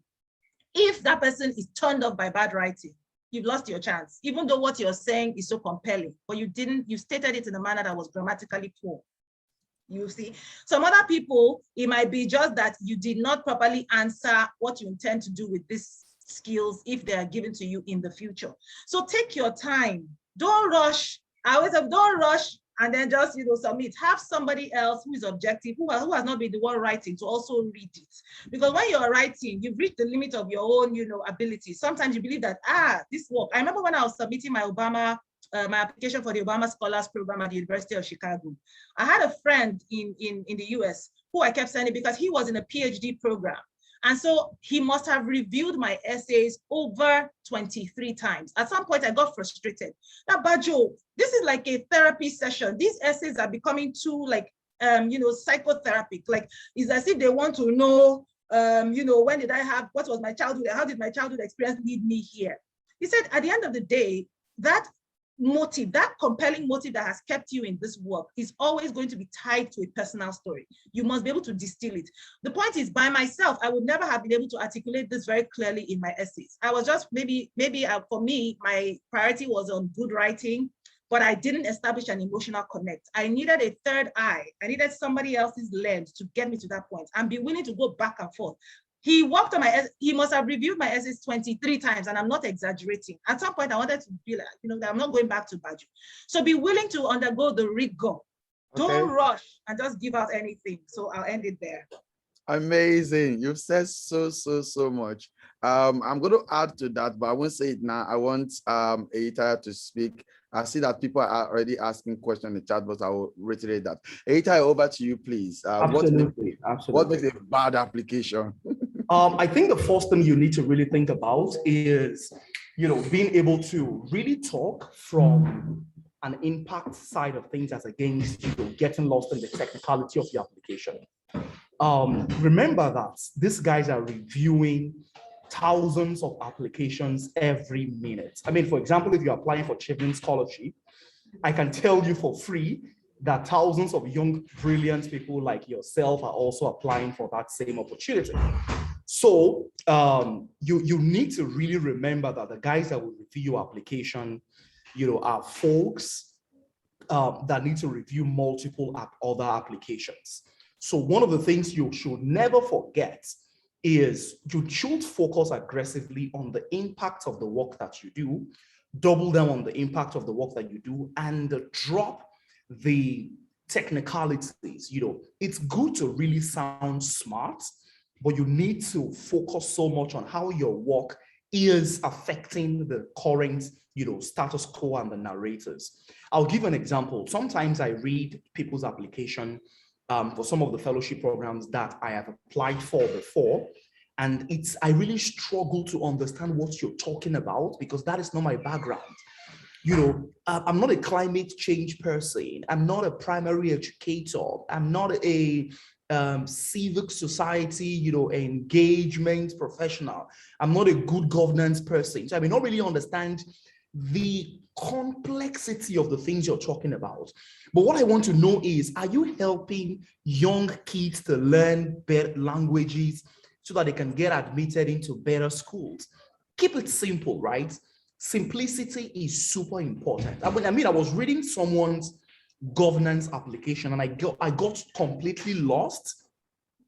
If that person is turned off by bad writing, you've lost your chance, even though what you're saying is so compelling, but you stated it in a manner that was grammatically poor. You see, some other people, it might be just that you did not properly answer what you intend to do with this skills if they are given to you in the future. So take your time. Don't rush. I always have, don't rush and then just, submit. Have somebody else who is objective, who has not been the one writing, to also read it. Because when you're writing, you've reached the limit of your own, ability. Sometimes you believe that, this work. I remember when I was submitting my my application for the Obama Scholars Program at the University of Chicago. I had a friend in the US who I kept sending because he was in a PhD program. And so he must have reviewed my essays over 23 times. At some point, I got frustrated. Now, Bajo, this is like a therapy session. These essays are becoming too psychotherapeutic. Like, it's as if they want to know, when did I have, what was my childhood? How did my childhood experience lead me here? He said, at the end of the day, that motive, that compelling motive that has kept you in this work is always going to be tied to a personal story. You must be able to distill it. The point is, by myself, I would never have been able to articulate this very clearly in my essays. I was just maybe for me, my priority was on good writing, but I didn't essablish an emotional connect. I needed a third eye. I needed somebody else's lens to get me to that point and be willing to go back and forth. He worked on he must have reviewed my essays 23 times, and I'm not exaggerating. At some point, I wanted to be like, that I'm not going back to Baju. So be willing to undergo the rigor. Okay. Don't rush and just give out anything. So I'll end it there. Amazing. You've said so much. I'm going to add to that, but I won't say it now. I want Eyitayo to speak. I see that people are already asking questions in the chat, but I will reiterate that. Eyitayo, over to you, please. Absolutely. What makes a bad application? I think the first thing you need to really think about is, being able to really talk from an impact side of things as against getting lost in the technicality of the application. Remember that these guys are reviewing thousands of applications every minute. I mean, for example, if you're applying for Chevening Scholarship, I can tell you for free that thousands of young, brilliant people like yourself are also applying for that same opportunity. So you need to really remember that the guys that will review your application, are folks that need to review multiple other applications. So one of the things you should never forget is you should focus aggressively on the impact of the work that you do, double down on the impact of the work that you do, and drop the technicalities. It's good to really sound smart, but you need to focus so much on how your work is affecting the current, status quo and the narrators. I'll give an example. Sometimes I read people's application for some of the fellowship programs that I have applied for before. And I really struggle to understand what you're talking about because that is not my background. I'm not a climate change person. I'm not a primary educator. I'm not a civic society, engagement professional. I'm not a good governance person. So I may not really understand the complexity of the things you're talking about. But what I want to know is, are you helping young kids to learn better languages so that they can get admitted into better schools? Keep it simple, right? Simplicity is super important. I was reading someone's governance application and I got completely lost.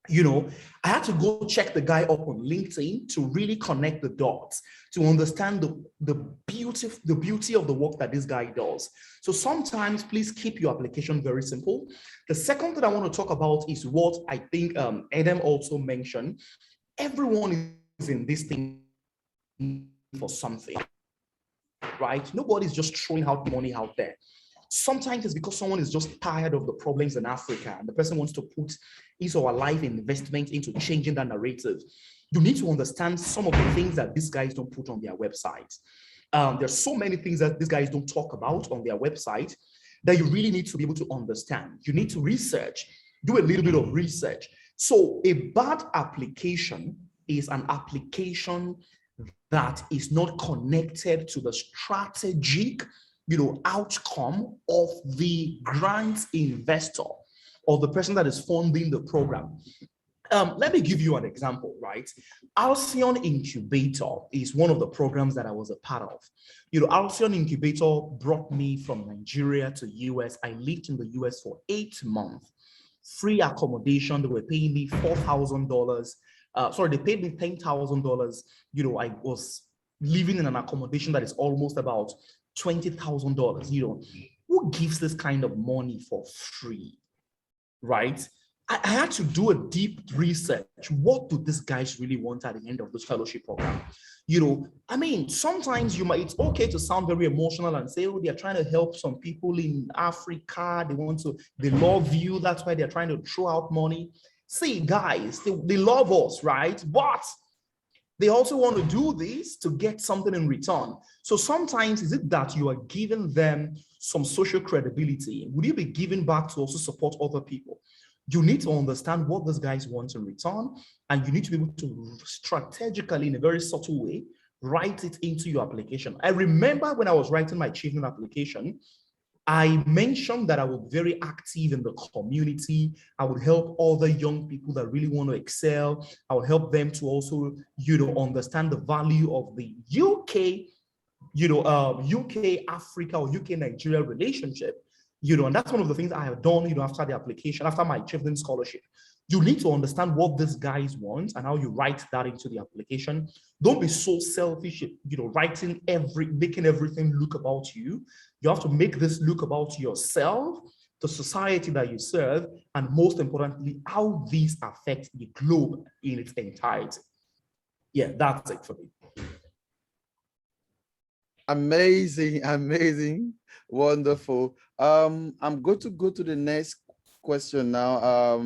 I had to go check the guy up on LinkedIn to really connect the dots, to understand the beauty of the work that this guy does. So sometimes please keep your application very simple. The second thing I want to talk about is what I think Edem also mentioned. Everyone is in this thing for something, right? Nobody's just throwing out money out there. Sometimes it's because someone is just tired of the problems in Africa and the person wants to put his or her life investment into changing that narrative. You need to understand some of the things that these guys don't put on their website. There's so many things that these guys don't talk about on their website that you really need to be able to understand. You need to research, do a little bit of research. So a bad application is an application that is not connected to the strategic outcome of the grant investor or the person that is funding the program. Let me give you an example, right? Halcyon Incubator is one of the programs that I was a part of. Halcyon Incubator brought me from Nigeria to US. I lived in the US for 8 months. Free accommodation. They were paying me $4,000 sorry, they paid me $10,000. You know, I was living in an accommodation that is almost about $20,000. You know, who gives this kind of money for free, right? I had to do a deep research. What do these guys really want at the end of this fellowship program? You know, I mean, sometimes it's okay to sound very emotional and say, oh, they're trying to help some people in Africa. They love you. That's why they're trying to throw out money. See, guys, they love us, right? But they also want to do this to get something in return. So sometimes is it that you are giving them some social credibility? Would you be giving back to also support other people? You need to understand what these guys want in return, and you need to be able to strategically, in a very subtle way, write it into your application. I remember when I was writing my Chevening application, I mentioned that I was very active in the community. I would help other young people that really want to excel. I would help them to also, you know, understand the value of the UK, you know, UK Africa or UK Nigeria relationship. You know, and that's one of the things I have done, you know, after the application, after my Chevening scholarship. You need to understand what these guys want and how you write that into the application. Don't be so selfish, you know, making everything look about you. You have to make this look about yourself, the society that you serve, and most importantly, how these affect the globe in its entirety. Yeah, that's it for me. Amazing, amazing, wonderful. I'm going to go to the next question now.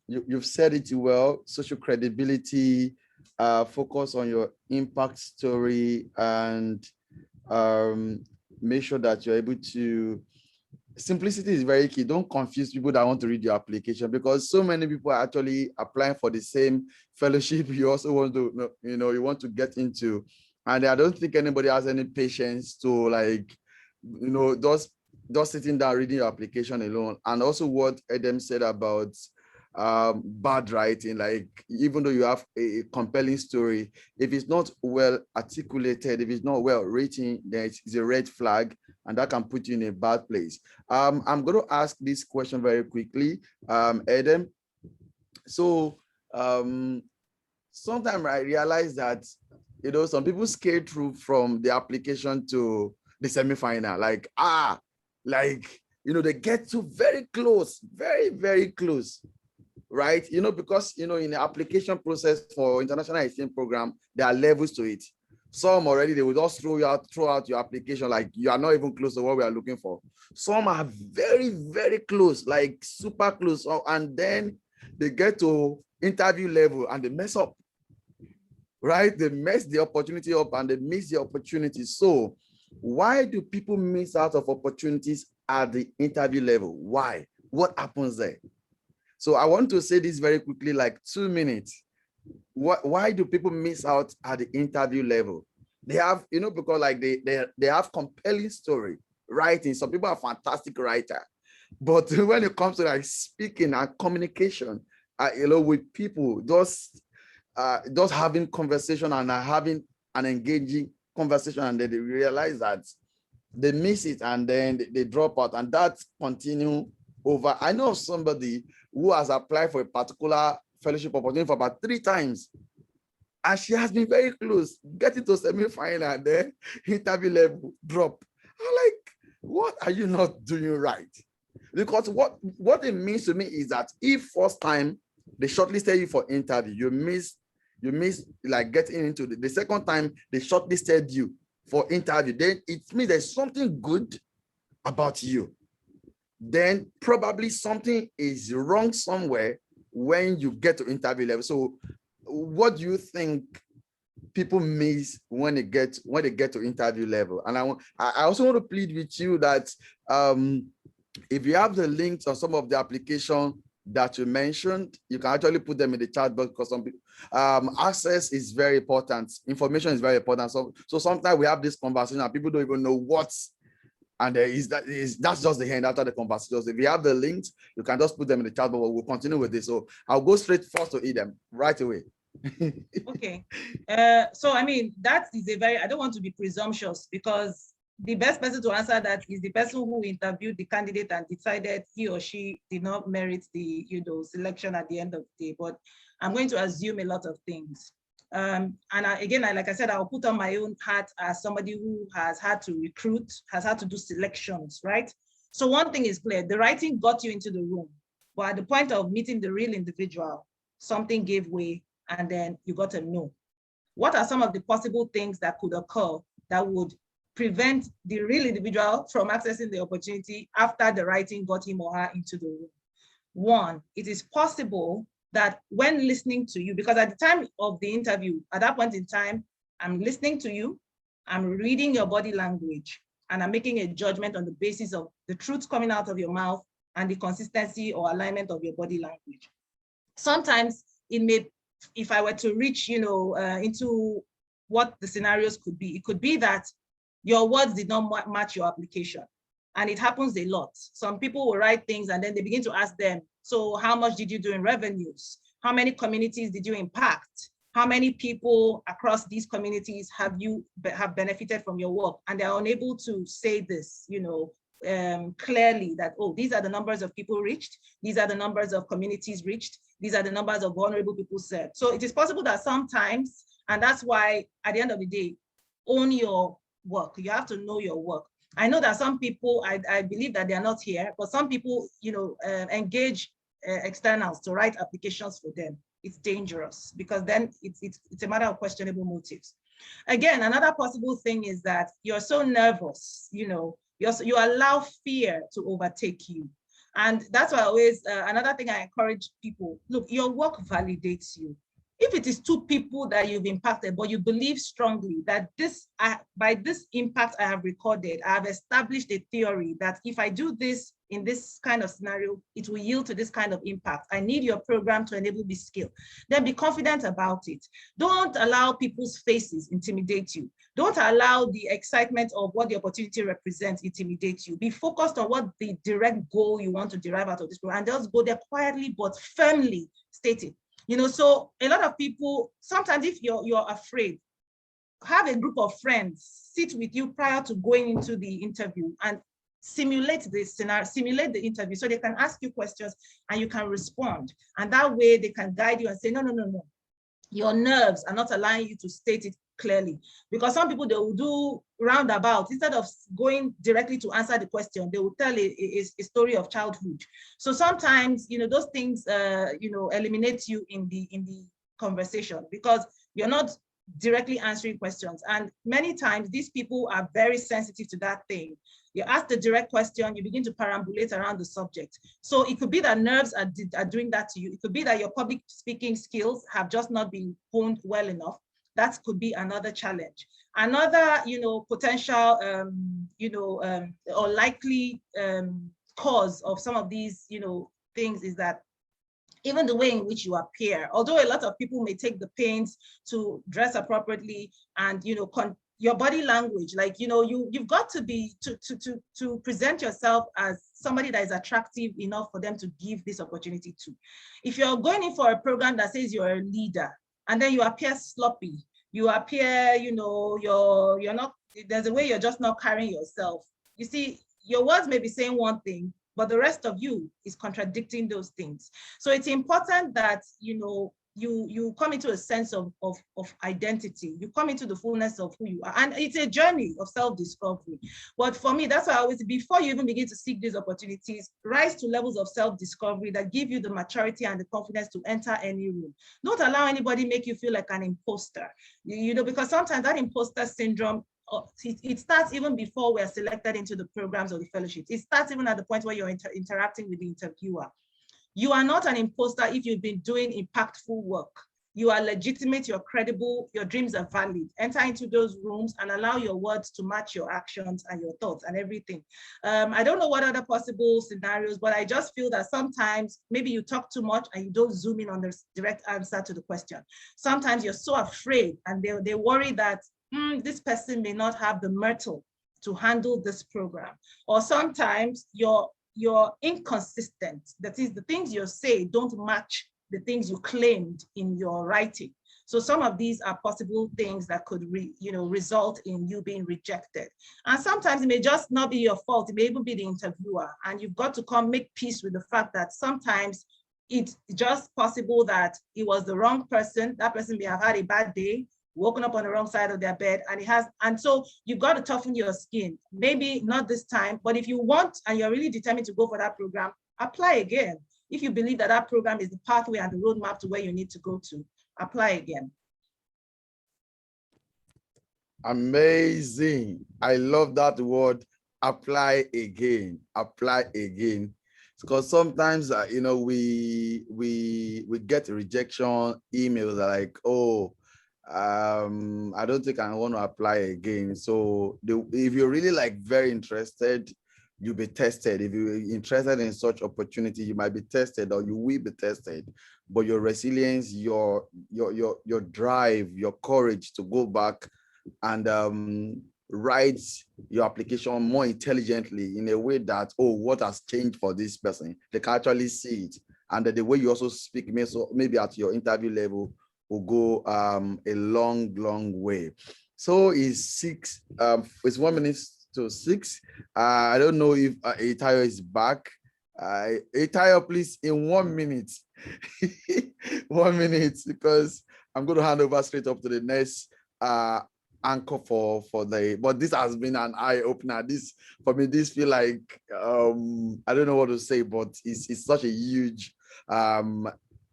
You've said it well, social credibility, focus on your impact story, and make sure that you're able to, simplicity is very key. Don't confuse people that want to read your application, because so many people are actually applying for the same fellowship you also want to, you know, you want to get into. And I don't think anybody has any patience to, like, you know, just sitting down reading your application alone. And also what Edem said about bad writing, like, even though you have a compelling story, if it's not well articulated, if it's not well written, then it's a red flag, and that can put you in a bad place. I'm going to ask this question very quickly, Edem. So sometimes I realize that, you know, some people skate through from the application to the semi-final, like, you know, they get to very close, very, very close, right? You know, because, you know, in the application process for international exchange program, there are levels to it. Some already, they will just throw out your application, like you are not even close to what we are looking for. Some are very, very close, like super close, and then they get to interview level and they mess up. Right? They mess the opportunity up and they miss the opportunity. So why do people miss out of opportunities at the interview level? Why? What happens there? So I want to say this very quickly, like 2 minutes. Why do people miss out at the interview level? They have, you know, because like they have compelling story, writing. Some people are fantastic writer, but when it comes to like speaking and communication, you know, with people, just having conversation and having an engaging conversation, and then they realize that they miss it and then they drop out, and that continue over. I know of somebody who has applied for a particular fellowship opportunity for about 3 times, and she has been very close getting to semi-final, and then interview level drop. I'm like, what are you not doing right? Because what it means to me is that if first time they shortlisted you for interview, you miss like getting into the second time they shortlisted you for interview, then it means there's something good about you. Then probably something is wrong somewhere when you get to interview level. So what do you think people miss when they get to interview level? And I also want to plead with you that if you have the links of some of the application that you mentioned, you can actually put them in the chat box, because some people, access is very important. Information is very important. So sometimes we have this conversation and people don't even know what's, and that's just the end after the conversation. So if you have the links, you can just put them in the chat box. We'll continue with this. So I'll go straight first to Edem right away. Okay. So I mean, that is I don't want to be presumptuous, because the best person to answer that is the person who interviewed the candidate and decided he or she did not merit the selection at the end of the day. But I'm going to assume a lot of things. Again, like I said, I'll put on my own hat as somebody who has had to recruit, has had to do selections, right? So one thing is clear, the writing got you into the room, but at the point of meeting the real individual, something gave way and then you got a no. What are some of the possible things that could occur that would prevent the real individual from accessing the opportunity after the writing got him or her into the room? One, it is possible that when listening to you, because at the time of the interview, at that point in time, I'm listening to you, I'm reading your body language, and I'm making a judgment on the basis of the truth coming out of your mouth and the consistency or alignment of your body language. Sometimes it may, if I were to reach, into what the scenarios could be, it could be that your words did not match your application. And it happens a lot. Some people will write things and then they begin to ask them, so how much did you do in revenues? How many communities did you impact? How many people across these communities have benefited from your work? And they're unable to say this, clearly that, oh, these are the numbers of people reached. These are the numbers of communities reached. These are the numbers of vulnerable people served. So it is possible that sometimes, and that's why at the end of the day, own your work. You have to know your work. I know that some people, I believe that they are not here, but some people, engage externals to write applications for them. It's dangerous because then it's a matter of questionable motives. Again, another possible thing is that you're so nervous, you allow fear to overtake you. And that's why I always, another thing I encourage people, look, your work validates you. If it is 2 people that you've impacted, but you believe strongly that by this impact I have recorded, I have established a theory that if I do this in this kind of scenario, it will yield to this kind of impact. I need your program to enable this skill. Then be confident about it. Don't allow people's faces intimidate you. Don't allow the excitement of what the opportunity represents intimidate you. Be focused on what the direct goal you want to derive out of this program, and just go there quietly but firmly stated. So a lot of people, sometimes if you're afraid, have a group of friends sit with you prior to going into the interview and simulate the scenario, simulate the interview so they can ask you questions and you can respond. And that way they can guide you and say, no. Your nerves are not allowing you to state it clearly. Because some people, they will do roundabout. Instead of going directly to answer the question, they will tell a story of childhood. So sometimes, those things, eliminate you in the conversation because you're not directly answering questions. And many times these people are very sensitive to that thing. You ask the direct question, you begin to perambulate around the subject. So it could be that nerves are doing that to you. It could be that your public speaking skills have just not been honed well enough. That could be another challenge. Another, potential, or likely cause of some of these, things is that even the way in which you appear, although a lot of people may take the pains to dress appropriately and, your body language, like, you've got to be, to present yourself as somebody that is attractive enough for them to give this opportunity to. If you're going in for a program that says you're a leader and then you appear sloppy, you appear, you're not, there's a way you're just not carrying yourself. You see, your words may be saying one thing, but the rest of you is contradicting those things. So it's important that, you come into a sense of identity. You come into the fullness of who you are. And it's a journey of self-discovery. But for me, that's why I always, before you even begin to seek these opportunities, rise to levels of self-discovery that give you the maturity and the confidence to enter any room. Don't allow anybody make you feel like an imposter, because sometimes that imposter syndrome, it starts even before we're selected into the programs or the fellowships. It starts even at the point where you're interacting with the interviewer. You are not an imposter if you've been doing impactful work. You are legitimate, you're credible, your dreams are valid. Enter into those rooms and allow your words to match your actions and your thoughts and everything. I don't know what other possible scenarios, but I just feel that sometimes maybe you talk too much and you don't zoom in on the direct answer to the question. Sometimes you're so afraid and they worry that this person may not have the mettle to handle this program. Or sometimes you're inconsistent. That is, the things you say don't match the things you claimed in your writing. So some of these are possible things that could result in you being rejected. And sometimes it may just not be your fault. It may even be the interviewer. And you've got to come make peace with the fact that sometimes it's just possible that it was the wrong person. That person may have had a bad day, woken up on the wrong side of their bed, and so you've got to toughen your skin. Maybe not this time, but if you want and you're really determined to go for that program, apply again. If you believe that that program is the pathway and the roadmap to where you need to go to, apply again. Amazing. I love that word, apply again, apply again. Because sometimes, we get rejection emails like, oh, I don't think I want to apply again. So if you're really very interested, you'll be tested. If you're interested in such opportunity, you might be tested or you will be tested. But your resilience, your drive, your courage to go back and write your application more intelligently in a way that, oh, what has changed for this person? They can actually see it. And the way you also speak, maybe at your interview level, will go a long, long way. So it's 1 minute to 6. I don't know if Eyitayo is back. Eyitayo, please, in 1 minute. 1 minute, because I'm going to hand over straight up to the next anchor for but this has been an eye-opener. For me, this feel like I don't know what to say, but it's such a huge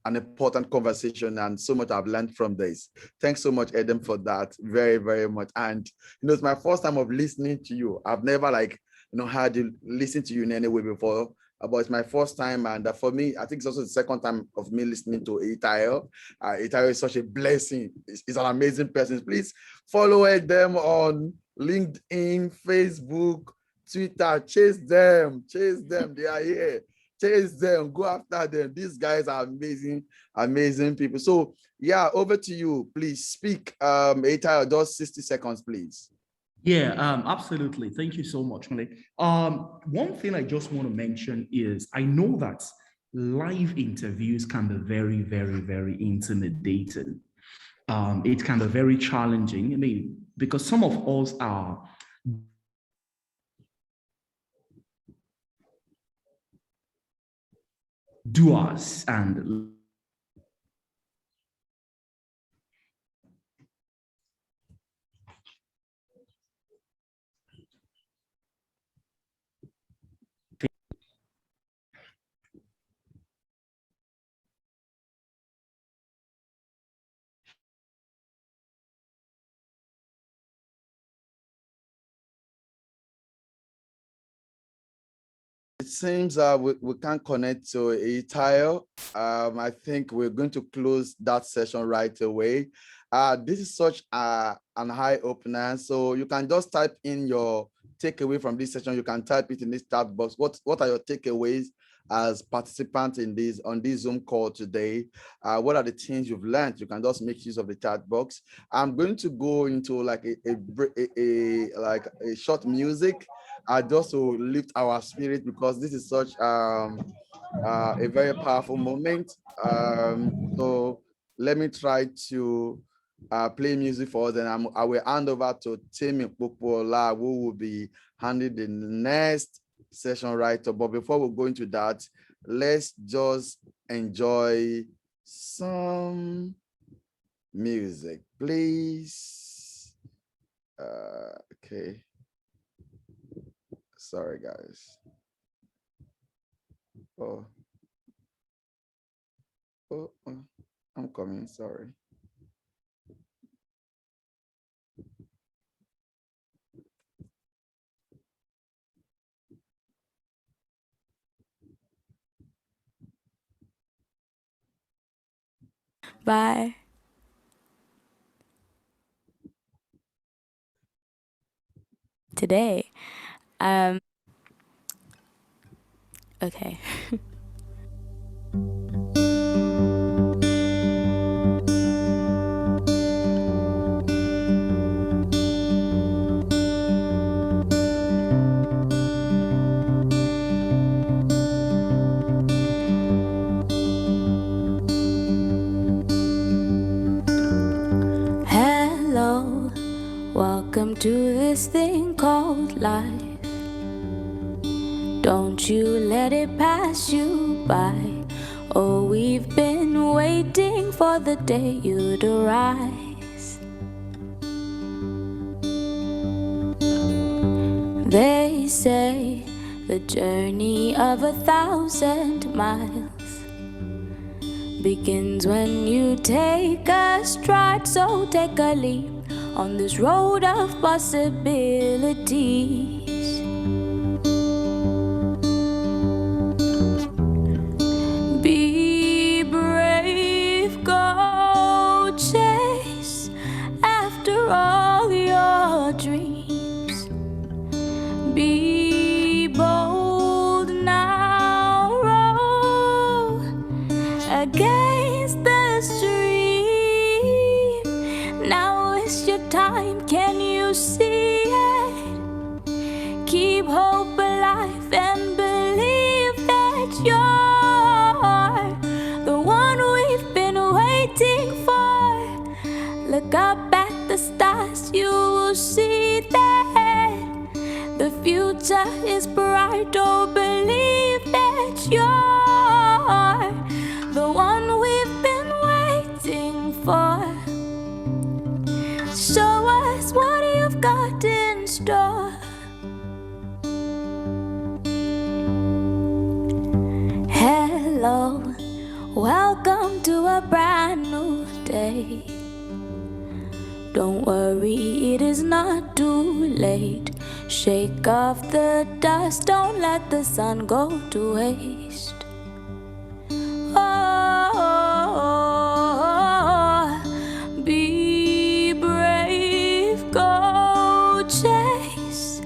an important conversation, and so much I've learned from this. Thanks so much, Edem, for that. Very, very much. And it's my first time of listening to you. I've never had you listen to you in any way before, but it's my first time. And for me, I think it's also the second time of me listening to Eyitayo. Eyitayo is such a blessing. He's an amazing person. Please follow them on LinkedIn, Facebook, Twitter. Chase them. They are here. Chase them, go after them. These guys are amazing, amazing people. So yeah, over to you. Please speak. Eyitayo, just 60 seconds, please. Yeah, absolutely. Thank you so much, Kunle. One thing I just want to mention is I know that live interviews can be very, very, very intimidating. It can be very challenging. I mean, because some of us are doers and It seems we can't connect to Eyitayo. I think we're going to close that session right away. This is such an eye opener. So you can just type in your takeaway from this session. You can type it in this chat box. What are your takeaways as participants on this Zoom call today? What are the things you've learned? You can just make use of the chat box. I'm going to go into a short music just to lift our spirit, because this is such a very powerful moment. So let me try to play music for us, and I will hand over to Temi Popoola, who will be handling the next session right up. But before we go into that, let's just enjoy some music, please. Okay. Sorry, guys. Oh, I'm coming. Sorry. Bye. Today, okay. life. Don't you let it pass you by. Oh, we've been waiting for the day you'd arise. They say the journey of 1,000 miles begins when you take a stride, so take a leap on this road of possibilities. Be brave, go chase after all your dreams. Be bold now, row against the stream. Now is your time, can you see it? Keep hope alive and believe that you're the one we've been waiting for. Look up at the stars, you will see that the future is bright. Oh, believe that you're the one we've been waiting for. Show us what you've got in store. Hello, welcome to a brand new day. Don't worry, it is not too late. Shake off the dust, don't let the sun go to waste. Oh, be brave, go chase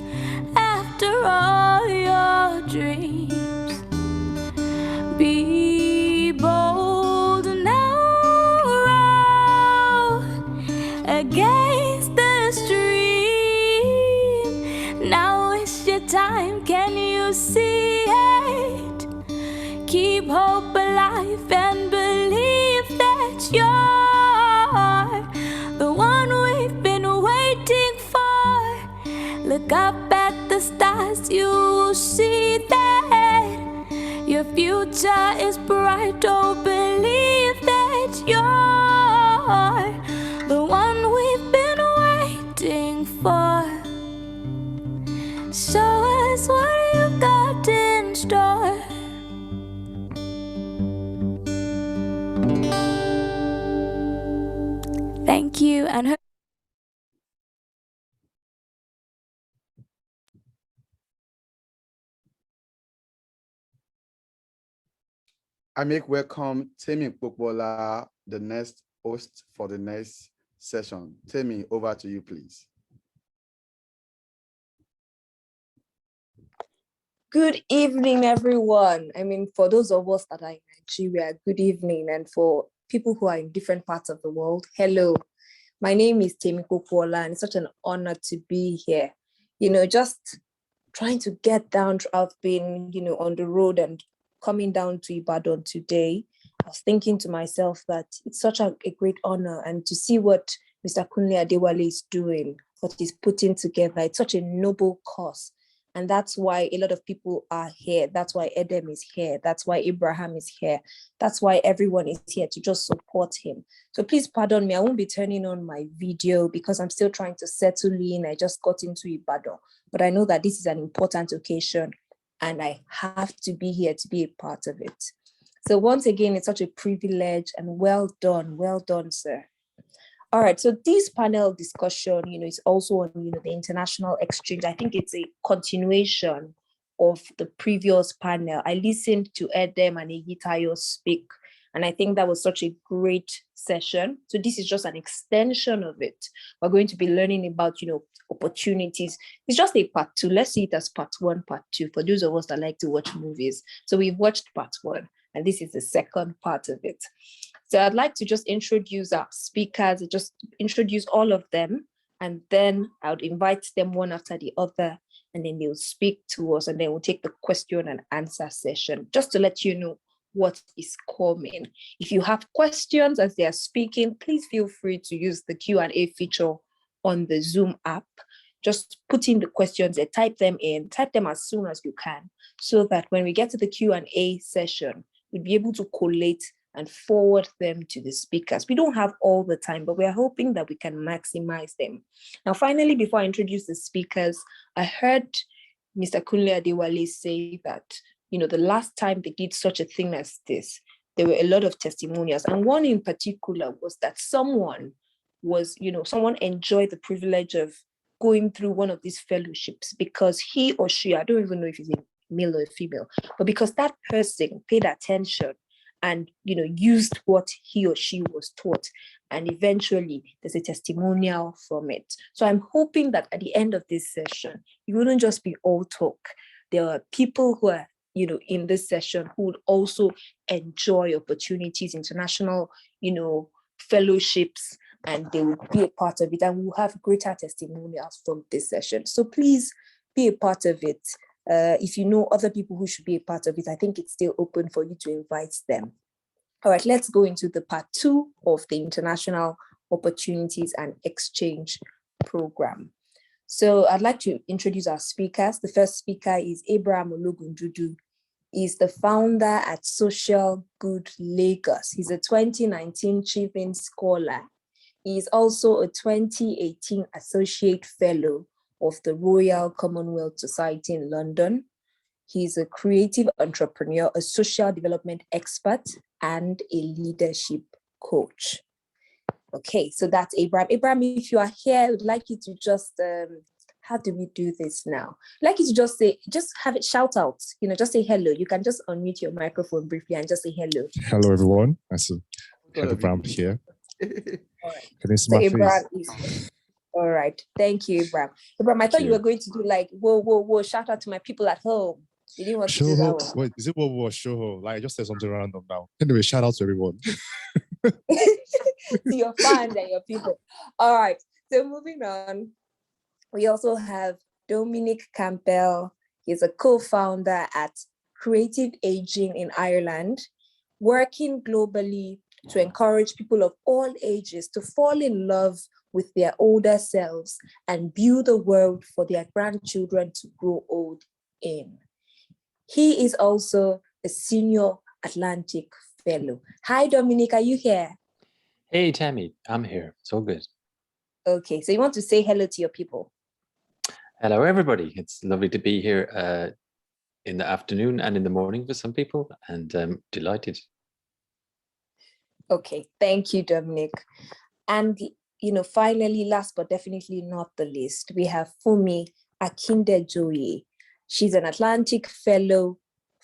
after all your dreams. Be bold now, row against the stream. Now is your time, can you see it? Keep hope alive and believe that you're the one we've been waiting for. Look up at the stars, you will see that your future is bright. Oh, believe that you're the one we've been waiting for. Show us what you've got in store. Thank you, and I make welcome Temi Popoola, the next host for the next session. Temi, over to you, please. Good evening, everyone. I mean, for those of us that are in Nigeria, good evening. And for people who are in different parts of the world, hello. My name is Temi Popoola, and it's such an honor to be here. You know, just trying to get down. I've been, on the road and coming down to Ibadan today. I was thinking to myself that it's such a great honor, and to see what Mr. Kunle Adewale is doing, what he's putting together, it's such a noble cause. And that's why a lot of people are here. That's why Edem is here. That's why Abraham is here. That's why everyone is here to just support him. So please pardon me. I won't be turning on my video because I'm still trying to settle in. I just got into Ibadan. But I know that this is an important occasion and I have to be here to be a part of it. So once again, it's such a privilege, and well done, sir. All right, so this panel discussion, is also on, the international exchange. I think it's a continuation of the previous panel. I listened to Edem and Eyitayo speak, and I think that was such a great session. So this is just an extension of it. We're going to be learning about, opportunities. It's just a part 2. Let's see it as part 1, part 2, for those of us that like to watch movies. So we've watched part 1, and this is the second part of it. So I'd like to just introduce our speakers, just introduce all of them, and then I would invite them one after the other, and then they'll speak to us, and then we'll take the question and answer session, just to let you know what is coming. If you have questions as they are speaking, please feel free to use the Q&A feature on the Zoom app. just put in the questions and type them as soon as you can, so that when we get to the Q&A session, we'll be able to collate and forward them to the speakers. We don't have all the time, but we are hoping that we can maximize them. Now, finally, before I introduce the speakers, I heard Mr. Kunle Adewale say that, the last time they did such a thing as this, there were a lot of testimonials. And one in particular was that someone enjoyed the privilege of going through one of these fellowships because he or she, I don't even know if it's a male or a female, but because that person paid attention and used what he or she was taught, and eventually there's a testimonial from it. So I'm hoping that at the end of this session, it wouldn't just be all talk. There are people who are in this session who would also enjoy opportunities, international fellowships, and they will be a part of it, and we'll have greater testimonials from this session. So please be a part of it. If you know other people who should be a part of it, I think it's still open for you to invite them. All right, let's go into the part 2 of the International Opportunities and Exchange Program. So I'd like to introduce our speakers. The first speaker is Abraham Ologundudu. He's the founder at Social Good Lagos. He's a 2019 Chevening Scholar. He is also a 2018 Associate Fellow of the Royal Commonwealth Society in London. He's a creative entrepreneur, a social development expert, and a leadership coach. Okay, so that's Abraham. Abraham, if you are here, I would like you to just, how do we do this now? I'd like you to just have it shout out, just say hello. You can just unmute your microphone briefly and just say hello. Hello, everyone. Nice to have Abraham here. All right. Can you see my face? All right. Thank you, Abraham. Abraham, I thought you were going to do like, whoa, shout out to my people at home. You didn't want to do that one. Wait, is it whoa, show ho? Like, I just said something random now. Anyway, shout out to everyone. To your fans and your people. All right. So moving on, we also have Dominic Campbell. He's a co-founder at Creative Aging in Ireland, working globally to encourage people of all ages to fall in love with their older selves and build a world for their grandchildren to grow old in. He is also a senior Atlantic fellow. Hi, Dominic, are you here? Hey, Temi, I'm here. It's all good. Okay, so you want to say hello to your people? Hello, everybody. It's lovely to be here in the afternoon and in the morning for some people, and I'm delighted. Okay, thank you, Dominic. And finally, last but definitely not the least, we have Funmi Akindejoye. She's an Atlantic Fellow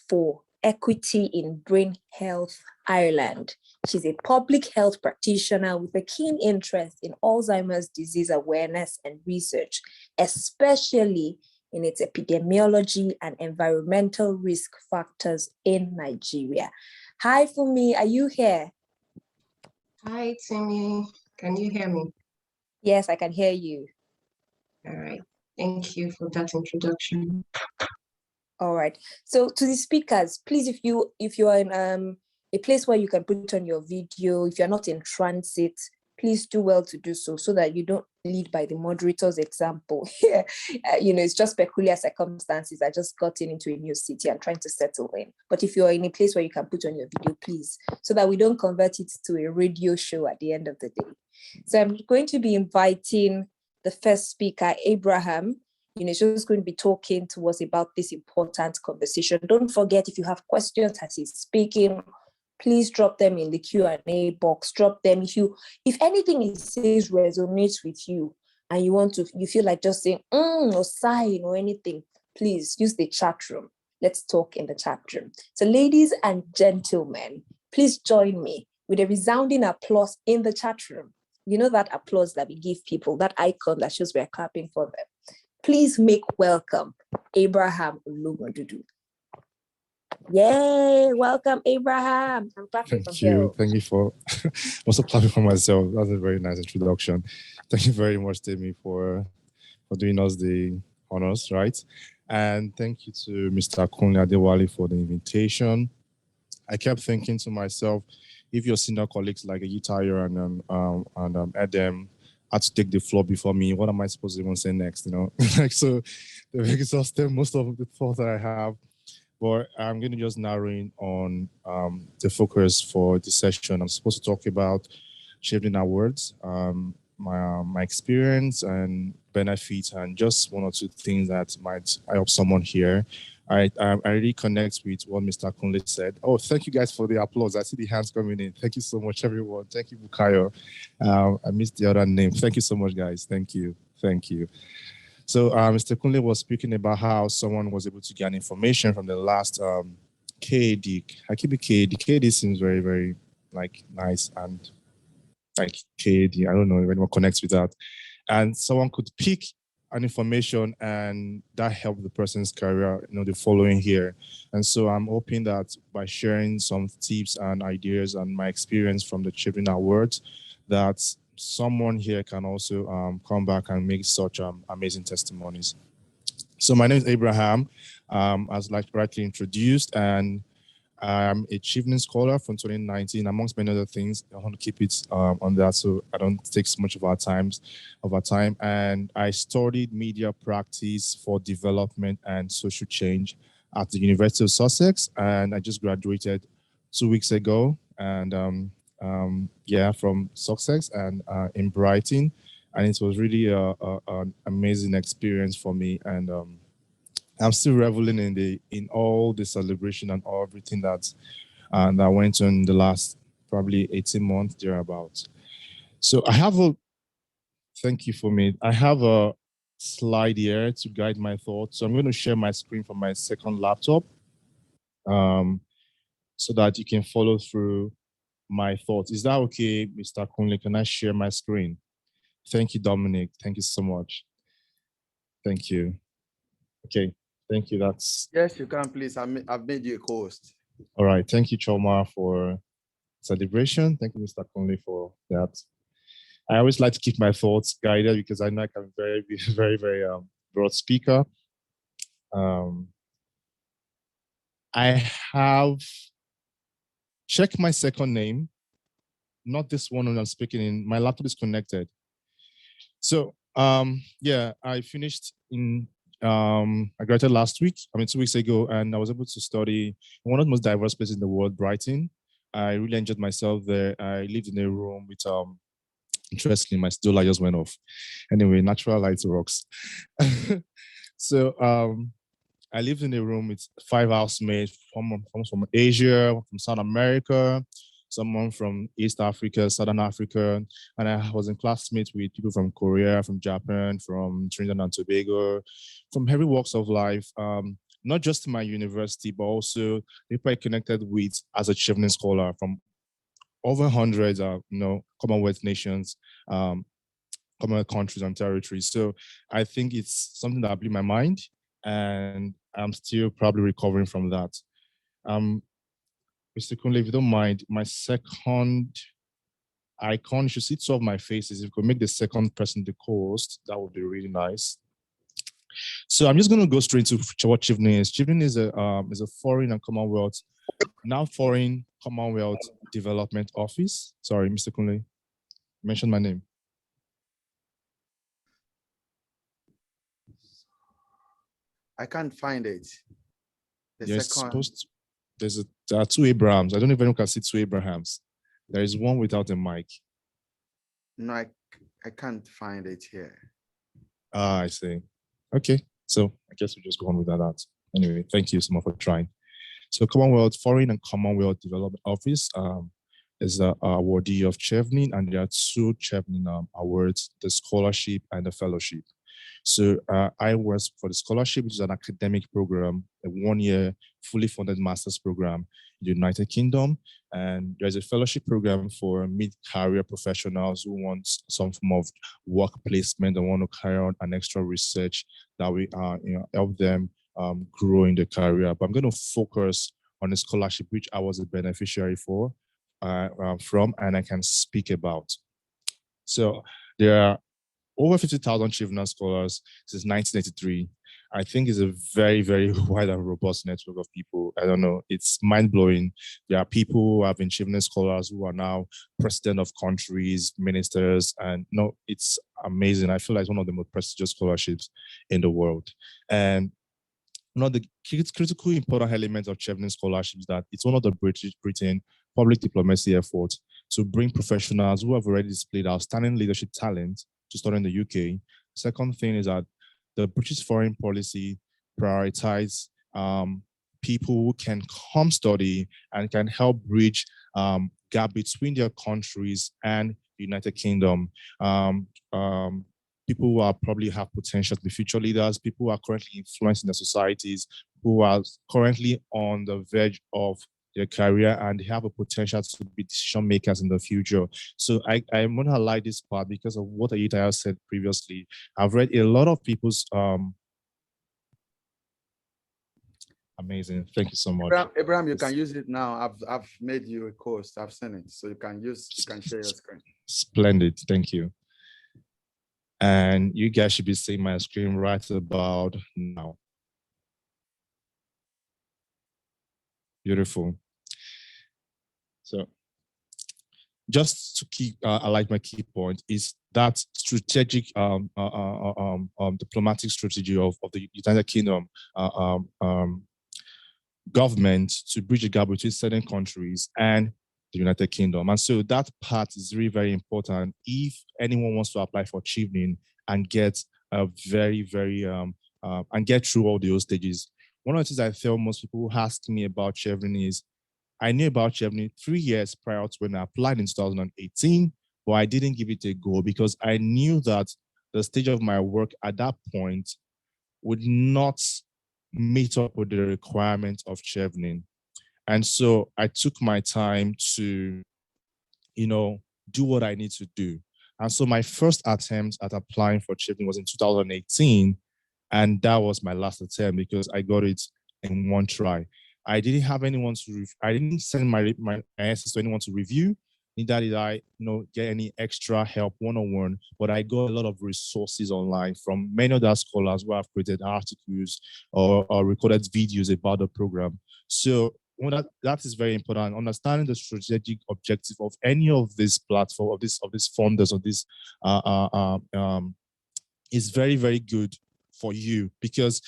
for Equity in Brain Health, Ireland. She's a public health practitioner with a keen interest in Alzheimer's disease awareness and research, especially in its epidemiology and environmental risk factors in Nigeria. Hi, Funmi, are you here? Hi, Temi. Can you hear me? Yes, I can hear you. All right. Thank you for that introduction. All right. So to the speakers, please, if you are in a place where you can put on your video, if you're not in transit, please do well to do so that you don't lead by the moderator's example. It's just peculiar circumstances. I just gotten into a new city. I'm trying to settle in. But if you're in a place where you can put on your video, please, so that we don't convert it to a radio show at the end of the day. So I'm going to be inviting the first speaker, Abraham. He's just going to be talking to us about this important conversation. Don't forget, if you have questions as he's speaking, please drop them in the Q&A box. Drop them. If anything he says resonates with you and you feel like just saying or sighing or anything, please use the chat room. Let's talk in the chat room. So ladies and gentlemen, please join me with a resounding applause in the chat room. You know that applause that we give people, that icon that shows we're clapping for them. Please make welcome Abraham Ologundudu. Yay, welcome Abraham. I'm clapping for you. Thank you for also clapping for myself. That's a very nice introduction. Thank you very much, Temi, for doing us the honors, right? And thank you to Mr. Kunle Adewale for the invitation. I kept thinking to myself, if your senior colleagues like Eyitayo and Edem had to take the floor before me. What am I supposed to even say next? Like, so they've exhausted most of the thoughts that I have. But I'm going to just narrow in on the focus for this session. I'm supposed to talk about Chevening Awards, my experience and benefits, and just one or two things that might help someone here. I really connect with what Mr. Kunle said. Oh, thank you guys for the applause. I see the hands coming in. Thank you so much, everyone. Thank you, Bukayo. I missed the other name. Thank you so much, guys. Thank you. Thank you. So Mr. Kunle was speaking about how someone was able to get information from the last KAD. I keep it KAD. KAD seems very, very like nice and like KAD. I don't know if anyone connects with that. And someone could pick an information and that helped the person's career, the following year. And so I'm hoping that by sharing some tips and ideas and my experience from the Chevening Awards, that someone here can also come back and make such amazing testimonies. So my name is Abraham, as like rightly introduced, and I'm a Chevening Scholar from 2019, amongst many other things. I want to keep it on that so I don't take so much of our time. And I studied media practice for development and social change at the University of Sussex, and I just graduated 2 weeks ago. And from Sussex and in Brighton, and it was really an amazing experience for me. And I'm still reveling in all the celebration and everything that went on in the last probably 18 months thereabouts. So I have thank you for me. I have a slide here to guide my thoughts. So I'm going to share my screen from my second laptop so that you can follow through my thoughts. Is that okay, Mr. Kunle? Can I share my screen? Thank you, Dominic. Thank you so much. Thank you. Okay, thank you. That's yes, you can, please. I've made you a co-host. All right. Thank you, Choma, for celebration. Thank you, Mr. Kunle, for that. I always like to keep my thoughts guided because I know I can be very, very broad speaker. I have checked my second name, not this one when I'm speaking in. My laptop is connected. So I finished I graduated last week, 2 weeks ago, and I was able to study in one of the most diverse places in the world, Brighton. I really enjoyed myself there. I lived in a room with, interestingly, my stool light just went off. Anyway, natural light rocks. So I lived in a room with 5 housemates from Asia, from South America, someone from East Africa, Southern Africa, and I was in classmates with people from Korea, from Japan, from Trinidad and Tobago, from every walks of life, not just in my university, but also people I connected with as a Chevening Scholar from over hundreds of Commonwealth nations, Commonwealth countries and territories. So I think it's something that blew my mind, and I'm still probably recovering from that. Mr. Kunle, if you don't mind, my second icon, you should see 2 of my faces. If you could make the second person the co-host, that would be really nice. So I'm just going to go straight into what Chevening is. Chevening is a foreign and Commonwealth, now foreign Commonwealth Development Office. Sorry, Mr. Kunle, mention my name. I can't find it. There are 2 Abrahams. I don't know if anyone can see 2 Abrahams. There is one without a mic. No, I can't find it here. I see. Okay, so I guess we'll just go on without that. Anyway, thank you so much for trying. So Commonwealth, Foreign and Commonwealth Development Office is an awardee of Chevening, and there are 2 Chevening awards, the scholarship and the fellowship. So I was for the scholarship, which is an academic program, a 1-year fully funded master's program in the United Kingdom. And there's a fellowship program for mid-career professionals who want some form of work placement and want to carry on an extra research that we help them grow in their career. But I'm going to focus on the scholarship, which I was a beneficiary from, and I can speak about. So there are over 50,000 Chevening scholars since 1983. I think it's a very, very wide and robust network of people. I don't know. It's mind-blowing. There are people who have been Chevening Scholars who are now president of countries, ministers, and no, it's amazing. I feel like it's one of the most prestigious scholarships in the world. And one of the critical important elements of Chevening Scholarship is that it's one of the Britain public diplomacy efforts to bring professionals who have already displayed outstanding leadership talent to study in the UK. Second thing is that the British foreign policy prioritize people who can come study and can help bridge gap between their countries and the United Kingdom. People who are probably have potential to be future leaders, people who are currently influencing their societies, who are currently on the verge of their career and they have a potential to be decision makers in the future. So I want to highlight this part because of what Eyitayo said previously. I've read a lot of people's amazing. Thank you so much. Abraham, you can use it now. I've made you a host. I've sent it, so you can share your screen. Splendid. Thank you. And you guys should be seeing my screen right about now. Beautiful. So just to keep, I like my key point is that strategic diplomatic strategy of the United Kingdom government to bridge the gap between certain countries and the United Kingdom. And so that part is really very important if anyone wants to apply for Chevening and get a very, very, and get through all those stages. One of the things I feel most people who ask me about Chevening is, I knew about Chevening 3 years prior to when I applied in 2018, but I didn't give it a go because I knew that the stage of my work at that point would not meet up with the requirements of Chevening. And so I took my time to, do what I need to do. And so my first attempt at applying for Chevening was in 2018. And that was my last attempt because I got it in one try. I didn't have anyone to, I didn't send my answers to anyone to review. Neither did I, get any extra help one-on-one, but I got a lot of resources online from many other scholars who have created articles or recorded videos about the program. So that is very important. Understanding the strategic objective of any of this platform, of this funders, of this is very, very good for you because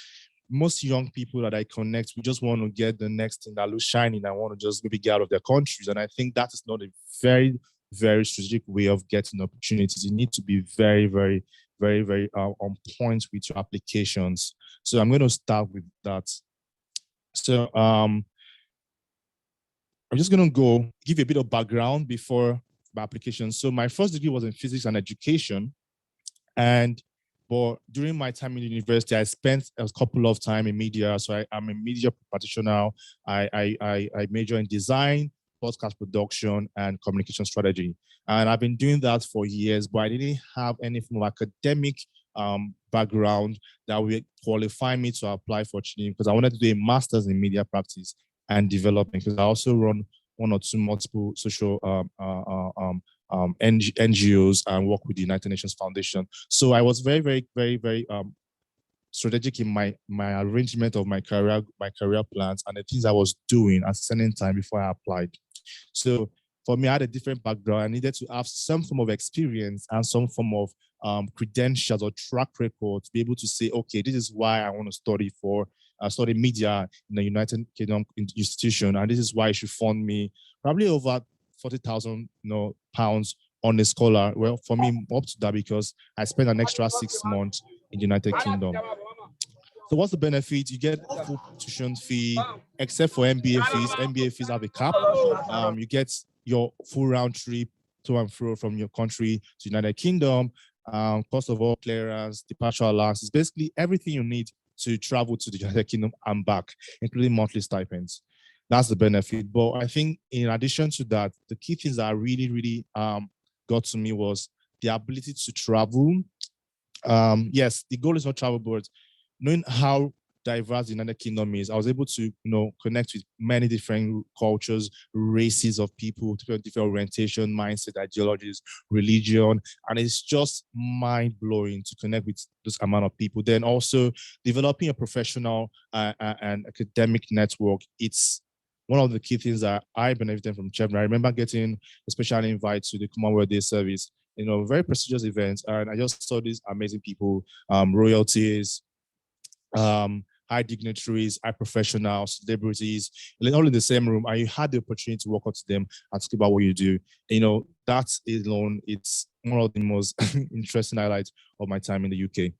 most young people that I connect, we just want to get the next thing that looks shiny and I want to just maybe get out of their countries. And I think that is not a very, very strategic way of getting opportunities. You need to be very, very, very, very on point with your applications. So I'm going to start with that. So I'm just going to give you a bit of background before my application. So my first degree was in physics and education. But during my time in university, I spent a couple of time in media. So I'm a media practitioner. I major in design, podcast production, and communication strategy. And I've been doing that for years, but I didn't have any form of academic background that would qualify me to apply for Chevening because I wanted to do a master's in media practice and development because I also run one or two multiple social NGOs and work with the United Nations Foundation. So I was very, very, very, very strategic in my arrangement of my career plans and the things I was doing at a certain time before I applied. So for me, I had a different background. I needed to have some form of experience and some form of credentials or track record to be able to say, okay, this is why I want to study media in the United Kingdom institution, and this is why you should fund me probably over 40,000 pounds on a scholar. Well, for me, up to that because I spent an extra 6 months in the United Kingdom. So what's the benefit? You get full tuition fee, except for MBA fees. MBA fees have a cap. You get your full round trip to and fro from your country to United Kingdom. Cost of all clearance, departure allowance, is basically everything you need to travel to the United Kingdom and back, including monthly stipends. That's the benefit. But I think in addition to that, the key things that really, really got to me was the ability to travel. Yes, the goal is not travel, but knowing how diverse the United Kingdom is. I was able to, connect with many different cultures, races of people, different orientation, mindset, ideologies, religion, and it's just mind-blowing to connect with this amount of people. Then also developing a professional and academic network. It's one of the key things that I benefited from Chevening. I remember getting a special invite to the Commonwealth Day service, very prestigious events, and I just saw these amazing people, royalties, high dignitaries, high professionals, celebrities, all in the same room, and you had the opportunity to walk up to them and talk about what you do. That alone, it's one of the most interesting highlights of my time in the UK.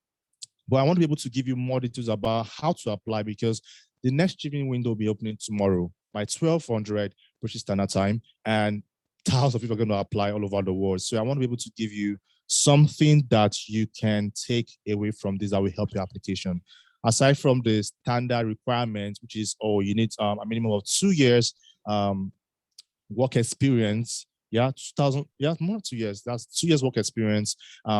But I want to be able to give you more details about how to apply, because the next Chevening window will be opening tomorrow by 1200 British Standard Time, and thousands of people are going to apply all over the world. So I want to be able to give you something that you can take away from this that will help your application. Aside from the standard requirements, which is, you need a minimum of 2 years work experience. More than 2 years. That's 2 years work experience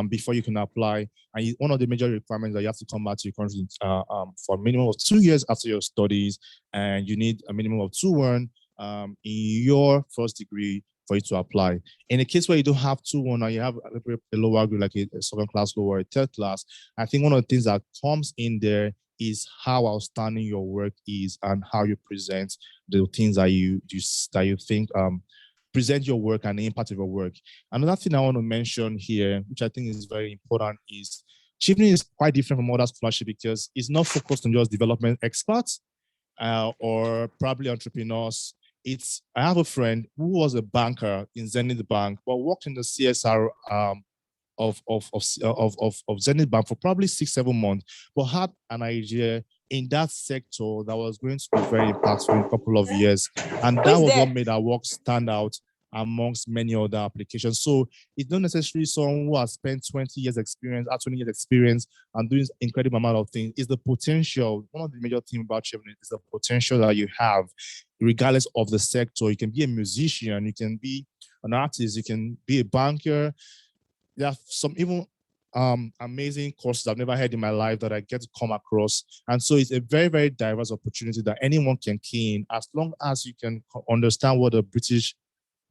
before you can apply. And one of the major requirements that you have to come back to your country for a minimum of 2 years after your studies, and you need a minimum of 2-1 in your first degree for you to apply. In a case where you don't have 2-1 or you have a lower grade, like a second class lower, a third class, I think one of the things that comes in there is how outstanding your work is and how you present the things that you think present your work and the impact of your work. Another thing I want to mention here, which I think is very important, is Chevening is quite different from other scholarship because it's not focused on just development experts or probably entrepreneurs. I have a friend who was a banker in Zenith Bank, but worked in the CSR of Zenith Bank for probably 6-7 months, but had an idea in that sector that was going to be very impactful in a couple of years. And that was what made our work stand out amongst many other applications. So it's not necessarily someone who has spent 20 years experience and doing incredible amount of things. It's the potential. One of the major things about Chevening is the potential that you have, regardless of the sector. You can be a musician, you can be an artist, you can be a banker. There are some even amazing courses I've never heard in my life that I get to come across. And so it's a very, very diverse opportunity that anyone can key in, as long as you can understand what the British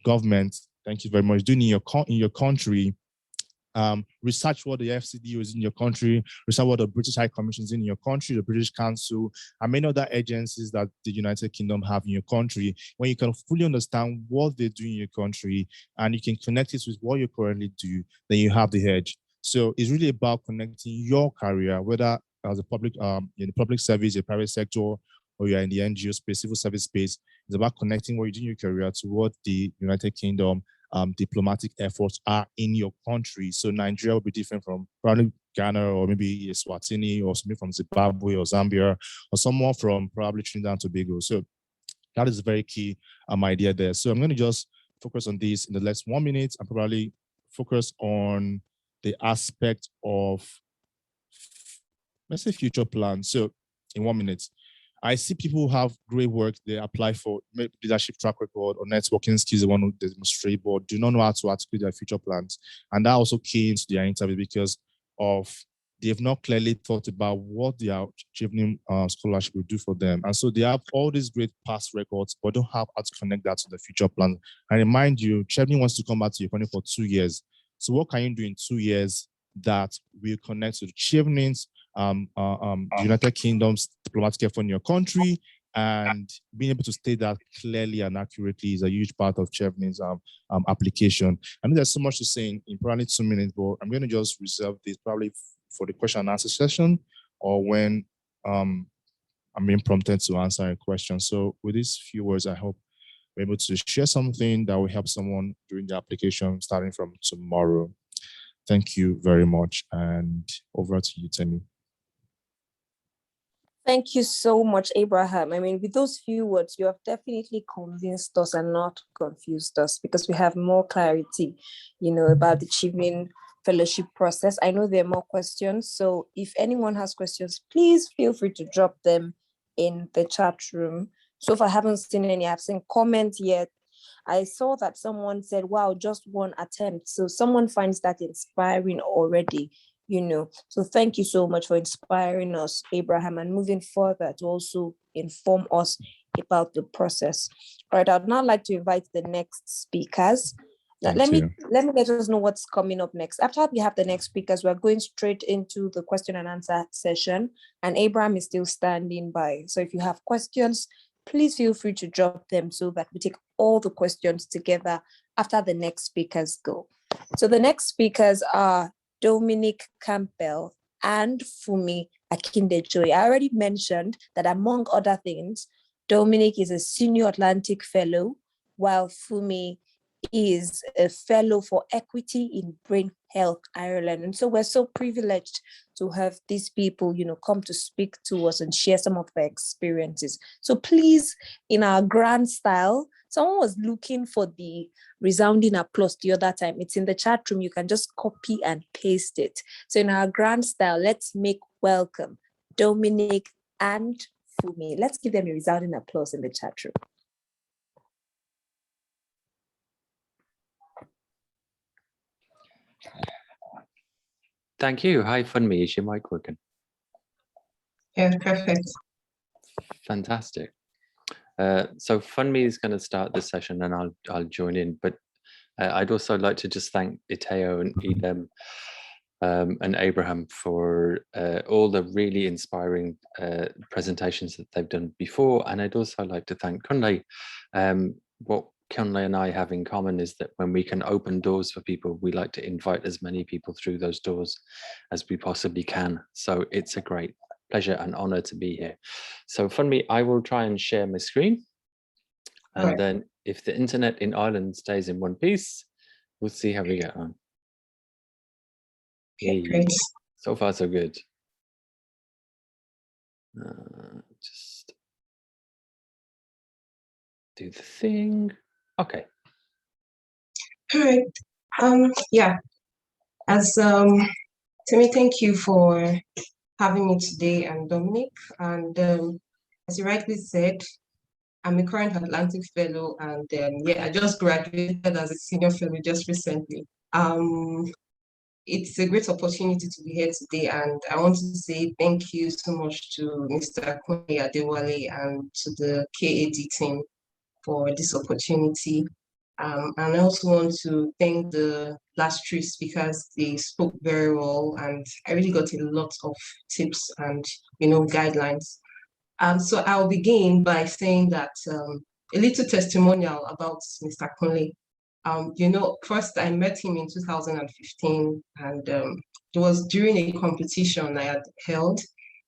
government, thank you very much, doing in your country. Research what the FCDO is in your country, research what the British High Commission is in your country, the British Council, and many other agencies that the United Kingdom have in your country. When you can fully understand what they do in your country and you can connect it with what you currently do, then you have the edge. So it's really about connecting your career, whether as a public, in the public service, the private sector, or you're in the NGO space, civil service space. It's about connecting what you do in your career to what the United Kingdom diplomatic efforts are in your country. So Nigeria will be different from probably Ghana or maybe Eswatini or something from Zimbabwe or Zambia or someone from probably Trinidad and Tobago. So that is a very key idea there. So I'm going to just focus on this in the next 1 minute and probably focus on the aspect of, let's say, future plans. So in 1 minute, I see people who have great work. They apply for leadership track record or networking skills they want to demonstrate, but do not know how to articulate their future plans. And that also came into their interview because they've not clearly thought about what their Chevening scholarship will do for them. And so they have all these great past records, but don't have how to connect that to the future plan. And remind you, Chevening wants to come back to your country for 2 years. So what can you do in 2 years that will connect to the Chevening's the United Kingdom's diplomatic effort in your country, and being able to state that clearly and accurately is a huge part of Chevening's application. I know there's so much to say in probably 2 minutes, but I'm going to just reserve this probably for the question and answer session or when I'm being prompted to answer a question. So with these few words, I hope we're able to share something that will help someone during the application starting from tomorrow. Thank you very much, and over to you, Temi. Thank you so much, Abraham. I mean, with those few words, you have definitely convinced us and not confused us, because we have more clarity, about the Chevening fellowship process. I know there are more questions. So if anyone has questions, please feel free to drop them in the chat room. So if I haven't seen any, I've seen comments yet. I saw that someone said, wow, just one attempt. So someone finds that inspiring already. So thank you so much for inspiring us, Abraham, and moving further to also inform us about the process. All right, I'd now like to invite the next speakers. Let me let us know what's coming up next. After we have the next speakers, we're going straight into the question and answer session, and Abraham is still standing by. So if you have questions, please feel free to drop them so that we take all the questions together after the next speakers go. So the next speakers are Dominic Campbell and Funmi Akindejoye. I already mentioned that among other things, Dominic is a senior Atlantic fellow, while Funmi is a fellow for equity in Brain Health Ireland. And so we're so privileged to have these people, come to speak to us and share some of their experiences. So please, in our grand style, someone was looking for the resounding applause the other time. It's in the chat room. You can just copy and paste it. So in our grand style, let's make welcome Dominic and Funmi. Let's give them a resounding applause in the chat room. Thank you. Hi, Funmi. Is your mic working? Yeah, perfect. Fantastic. So Funmi is going to start this session, and I'll join in. But I'd also like to just thank Eyitayo and Edem and Abraham for all the really inspiring presentations that they've done before. And I'd also like to thank Kunle. What Kunle and I have in common is that when we can open doors for people, we like to invite as many people through those doors as we possibly can. So it's a great pleasure and honor to be here. So Funmi, I will try and share my screen. And then if the internet in Ireland stays in one piece, we'll see how we get on. Okay, great. So far, so good. Just do the thing. Okay. All right. Yeah. As Temi, thank you for having me today, and Dominic. And as you rightly said, I'm a current Atlantic fellow, and yeah, I just graduated as a senior fellow just recently. It's a great opportunity to be here today, and I want to say thank you so much to Mr. Kunle, Adewale, and to the KAD team for this opportunity. And I also want to thank the last three speakers. They spoke very well, and I really got a lot of tips and guidelines. So I'll begin by saying that a little testimonial about Mr. Kunle. First I met him in 2015, and it was during a competition I had held.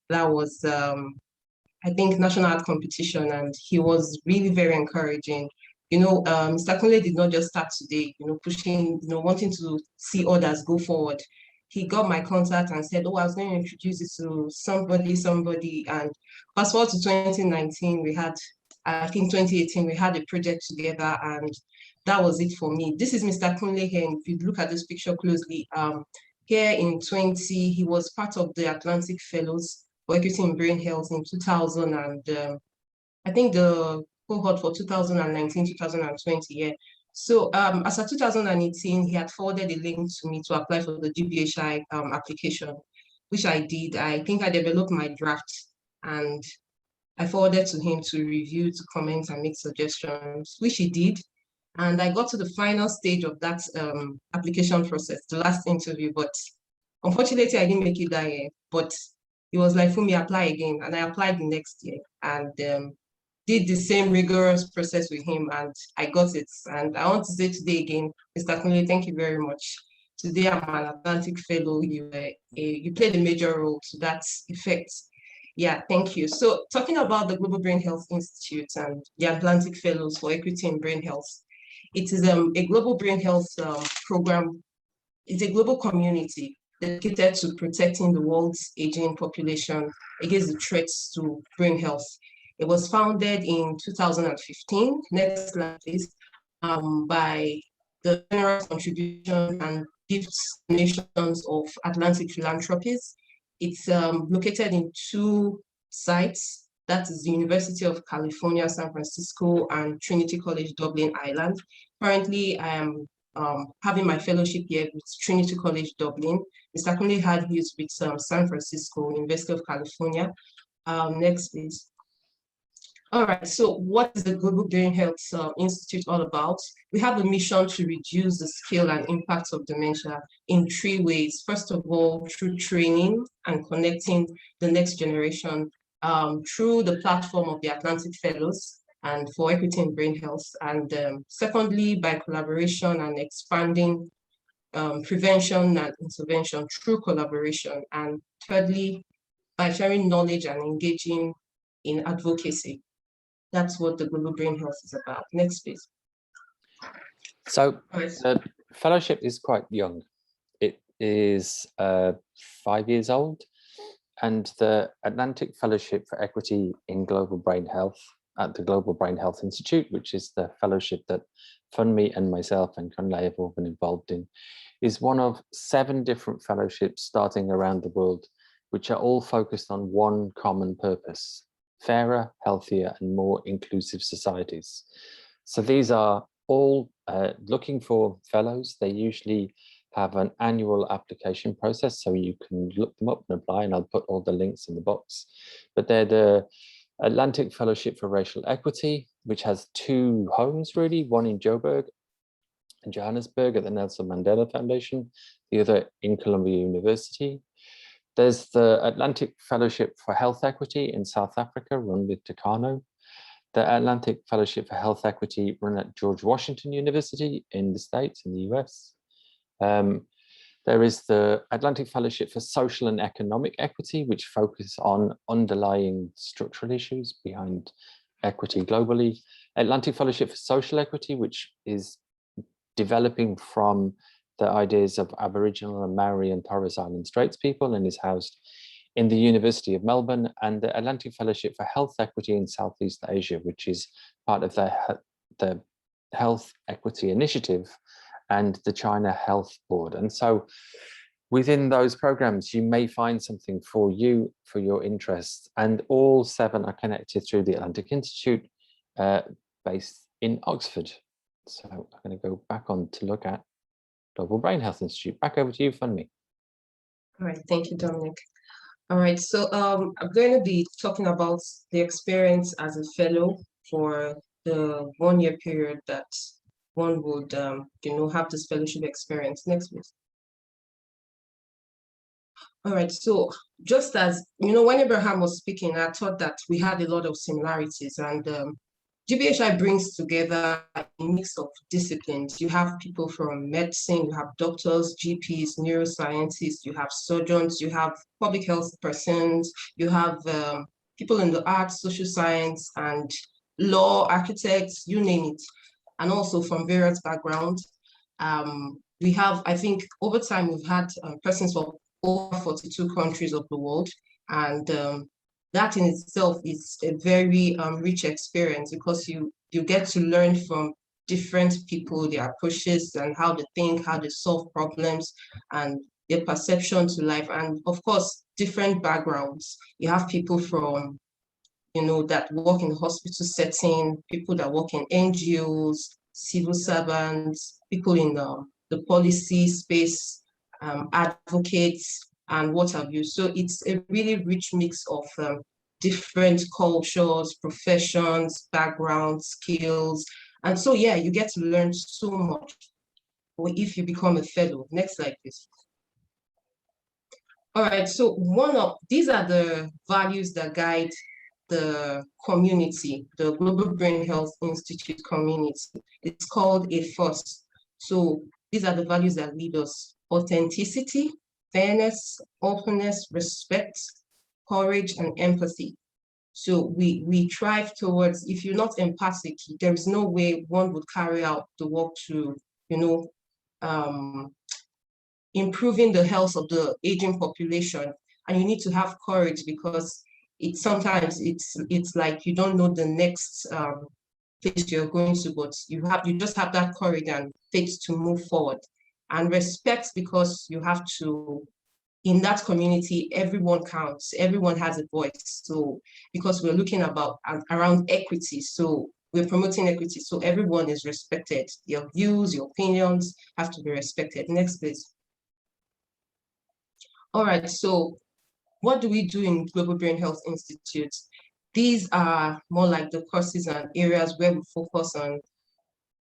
That was, I think, national art competition, and he was really very encouraging. Mr. Kunle did not just start today, pushing, wanting to see others go forward. He got my contact and said, oh, I was going to introduce you to somebody. And fast forward to 2019, we had, I think 2018, we had a project together, and that was it for me. This is Mr. Kunle here. And if you look at this picture closely, here in 20, he was part of the Atlantic Fellows for Equity in Brain Health in 2000. And I think the cohort for 2019, 2020, yeah. So as of 2018, he had forwarded a link to me to apply for the GBHI application, which I did. I think I developed my draft, and I forwarded to him to review, to comment, and make suggestions, which he did. And I got to the final stage of that application process, the last interview, but unfortunately I didn't make it that year. But he was like, Funmi, apply again. And I applied the next year, and did the same rigorous process with him, and I got it. And I want to say today again, Mr. Kunle, thank you very much. Today I'm an Atlantic Fellow. You played a major role to that effect. Yeah, thank you. So talking about the Global Brain Health Institute and the Atlantic Fellows for Equity in Brain Health, it is a global brain health program. It's a global community dedicated to protecting the world's aging population against the threats to brain health. It was founded in 2015, next slide please, by the generous contribution and gifts donations of Atlantic Philanthropies. It's located in 2 sites. That is the University of California, San Francisco, and Trinity College, Dublin, Ireland. Currently, I am having my fellowship here with Trinity College, Dublin, Mr. Kunle had his with San Francisco, University of California. Next, please. All right, so what is the Global Brain Health Institute all about? We have a mission to reduce the scale and impact of dementia in 3 ways. First of all, through training and connecting the next generation through the platform of the Atlantic Fellows and for Equity in Brain Health. And secondly, by collaboration and expanding prevention and intervention through collaboration. And thirdly, by sharing knowledge and engaging in advocacy. That's what the Global Brain Health is about. Next, please. So the fellowship is quite young. It is 5 years old, and the Atlantic Fellowship for Equity in Global Brain Health at the Global Brain Health Institute, which is the fellowship that Funmi and myself and Kunle have all been involved in, is one of 7 different fellowships starting around the world, which are all focused on one common purpose: fairer, healthier, and more inclusive societies. So these are all looking for fellows. They usually have an annual application process, so you can look them up and apply, and I'll put all the links in the box. But they're the Atlantic Fellowship for Racial Equity, which has 2 homes really, one in Joburg and Johannesburg at the Nelson Mandela Foundation, the other in Columbia University. There's the Atlantic Fellowship for Health Equity in South Africa, run with Takano. The Atlantic Fellowship for Health Equity run at George Washington University in the States, in the US. There is the Atlantic Fellowship for Social and Economic Equity, which focus on underlying structural issues behind equity globally. Atlantic Fellowship for Social Equity, which is developing from the ideas of Aboriginal and Maori and Torres Island Straits people, and is housed in the University of Melbourne, and the Atlantic Fellowship for Health Equity in Southeast Asia, which is part of the Health Equity Initiative and the China Health Board. And so within those programs, you may find something for you, for your interests, and all 7 are connected through the Atlantic Institute based in Oxford. So I'm going to go back on to look at Global Brain Health Institute. Back over to you, Funmi. All right, thank you, Dominic. All right, so I'm going to be talking about the experience as a fellow for the 1-year period that one would, have this fellowship experience. Next, please. All right, so just as, when Abraham was speaking, I thought that we had a lot of similarities, and GBHI brings together a mix of disciplines. You have people from medicine, you have doctors, GPs, neuroscientists, you have surgeons, you have public health persons, you have people in the arts, social science, and law, architects, you name it, and also from various backgrounds. We have, I think, over time, we've had persons from over 42 countries of the world, and that in itself is a very rich experience, because you get to learn from different people, their approaches and how they think, how they solve problems, and their perception to life. And of course, different backgrounds. You have people from, that work in the hospital setting, people that work in NGOs, civil servants, people in the policy space, advocates, and what have you. So it's a really rich mix of different cultures, professions, backgrounds, skills. And so, yeah, you get to learn so much if you become a fellow. Next slide, please. All right, so these are the values that guide the community, the Global Brain Health Institute community. It's called a FOSS. So these are the values that lead us: authenticity, fairness, openness, respect, courage, and empathy. So we strive towards, if you're not empathic, there is no way one would carry out the work to, improving the health of the aging population. And you need to have courage, because sometimes it's like you don't know the next place you're going to, but you just have that courage and faith to move forward. And respect, because you have to, in that community, everyone counts, everyone has a voice. So because we're looking around equity, so we're promoting equity, so everyone is respected. Your views, your opinions have to be respected. Next, please. All right, so what do we do in Global Brain Health Institute? These are more like the courses and areas where we focus on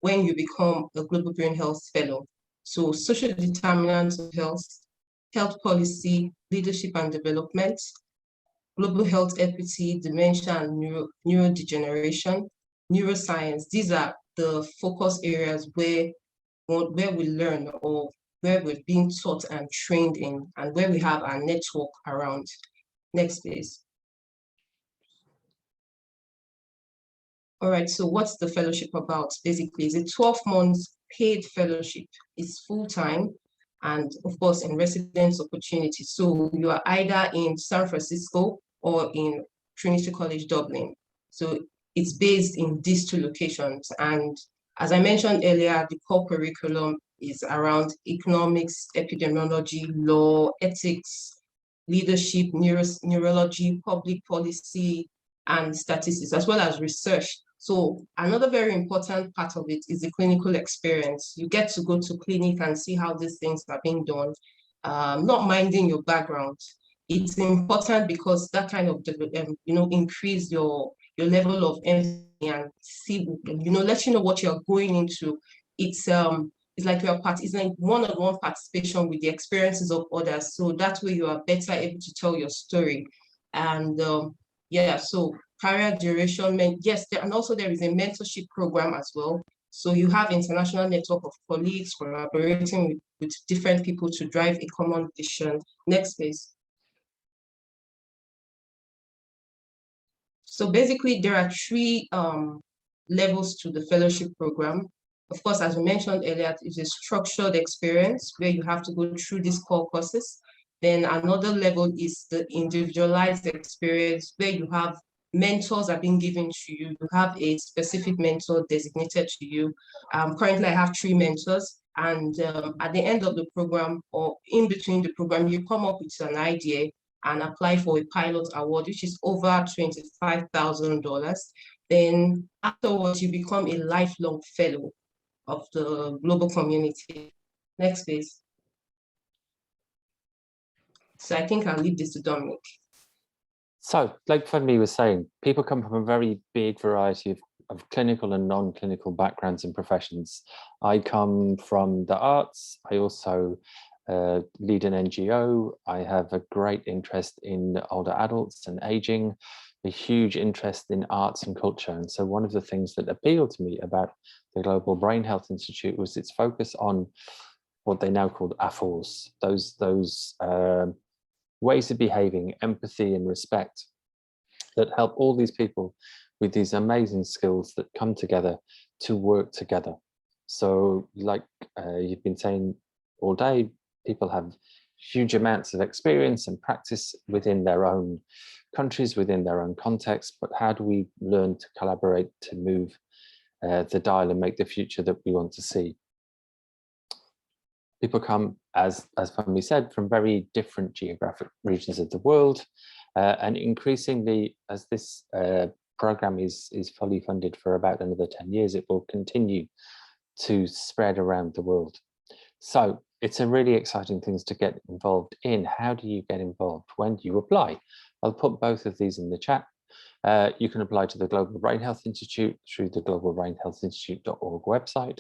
when you become a Global Brain Health Fellow. So social determinants of health, health policy, leadership and development, global health equity, dementia and neurodegeneration, neuroscience. These are the focus areas where we learn or where we're being taught and trained in, and where we have our network around. Next, please. All right, so what's the fellowship about? Basically, it's a 12-month paid fellowship. It's full-time and, of course, in residence opportunity. So you are either in San Francisco or in Trinity College, Dublin. So it's based in these two locations. And as I mentioned earlier, the core curriculum is around economics, epidemiology, law, ethics, leadership, neurology, public policy, and statistics, as well as research. So another very important part of it is the clinical experience. You get to go to clinic and see how these things are being done, not minding your background. It's important because that kind of, increase your level of empathy and see, let you know what you're going into. It's like it's like one-on-one participation with the experiences of others. So that way you are better able to tell your story. And yeah, so career duration, yes, and also there is a mentorship program as well. So you have international network of colleagues collaborating with different people to drive a common vision. Next, please. So basically, there are three levels to the fellowship program. Of course, as we mentioned earlier, it's a structured experience where you have to go through these core courses. Then another level is the individualized experience where you have mentors are being given to you. You have a specific mentor designated to you. Currently, I have 3 mentors. And at the end of the program or in between the program, you come up with an idea and apply for a pilot award, which is over $25,000. Then afterwards, you become a lifelong fellow of the global community. Next, please. So I think I'll leave this to Dominic. So, like Funmi was saying, people come from a very big variety of clinical and non-clinical backgrounds and professions. I come from the arts. I also lead an NGO. I have a great interest in older adults and aging, a huge interest in arts and culture. And so one of the things that appealed to me about the Global Brain Health Institute was its focus on what they now call AFORs, those ways of behaving, empathy and respect that help all these people with these amazing skills that come together to work together. So like you've been saying all day, people have huge amounts of experience and practice within their own countries, within their own context, but how do we learn to collaborate to move the dial and make the future that we want to see? People come, as Funmi said, from very different geographic regions of the world, and increasingly, as this program is fully funded for about another 10 years, it will continue to spread around the world. So it's a really exciting thing to get involved in. How do you get involved? When do you apply? I'll put both of these in the chat. You can apply to the Global Brain Health Institute through the globalbrainhealthinstitute.org website,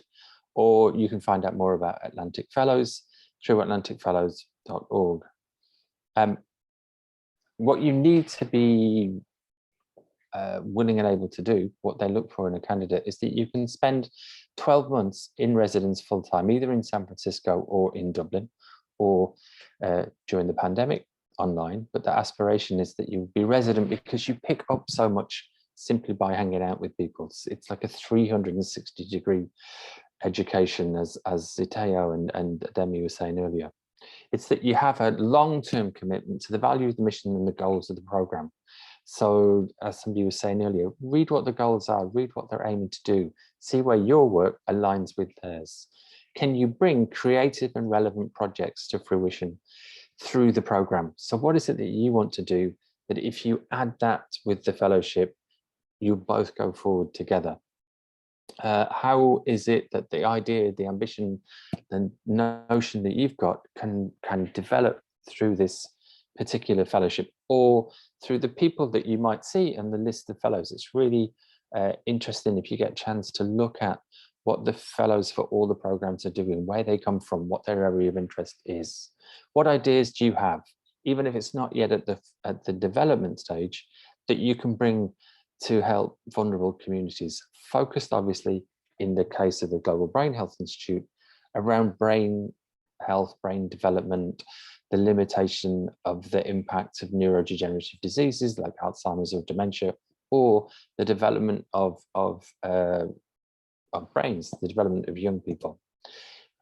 or you can find out more about Atlantic Fellows through atlanticfellows.org. What you need to be willing and able to do, what they look for in a candidate, is that you can spend 12 months in residence full-time, either in San Francisco or in Dublin, or during the pandemic online. But the aspiration is that you be resident because you pick up so much simply by hanging out with people. It's like a 360-degree education, as Eyitayo and Temi were saying earlier. It's that you have a long-term commitment to the value of the mission and the goals of the program. So as somebody was saying earlier, read what the goals are, read what they're aiming to do, see where your work aligns with theirs. Can you bring creative and relevant projects to fruition through the program? So what is it that you want to do that if you add that with the fellowship, you both go forward together? How is it that the idea, the ambition, the notion that you've got can develop through this particular fellowship, or through the people that you might see in the list of fellows. It's really interesting if you get a chance to look at what the fellows for all the programs are doing, where they come from, what their area of interest is. What ideas do you have, even if it's not yet at the development stage, that you can bring to help vulnerable communities, focused obviously in the case of the Global Brain Health Institute around brain health, brain development, the limitation of the impact of neurodegenerative diseases like Alzheimer's or dementia, or the development of brains, the development of young people.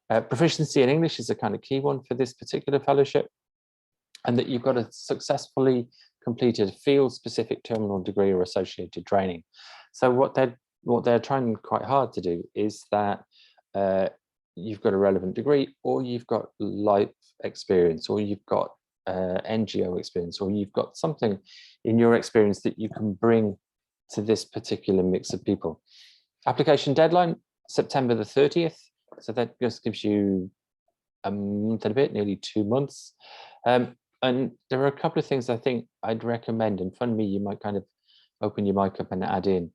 Proficiency in English is a kind of key one for this particular fellowship, and that you've got to successfully completed field-specific terminal degree or associated training. So what they're trying quite hard to do is that you've got a relevant degree, or you've got life experience, or you've got NGO experience, or you've got something in your experience that you can bring to this particular mix of people. Application deadline, September the 30th. So that just gives you a month and a bit, nearly 2 months. And there are a couple of things I think I'd recommend, and Funmi, you might kind of open your mic up and add in.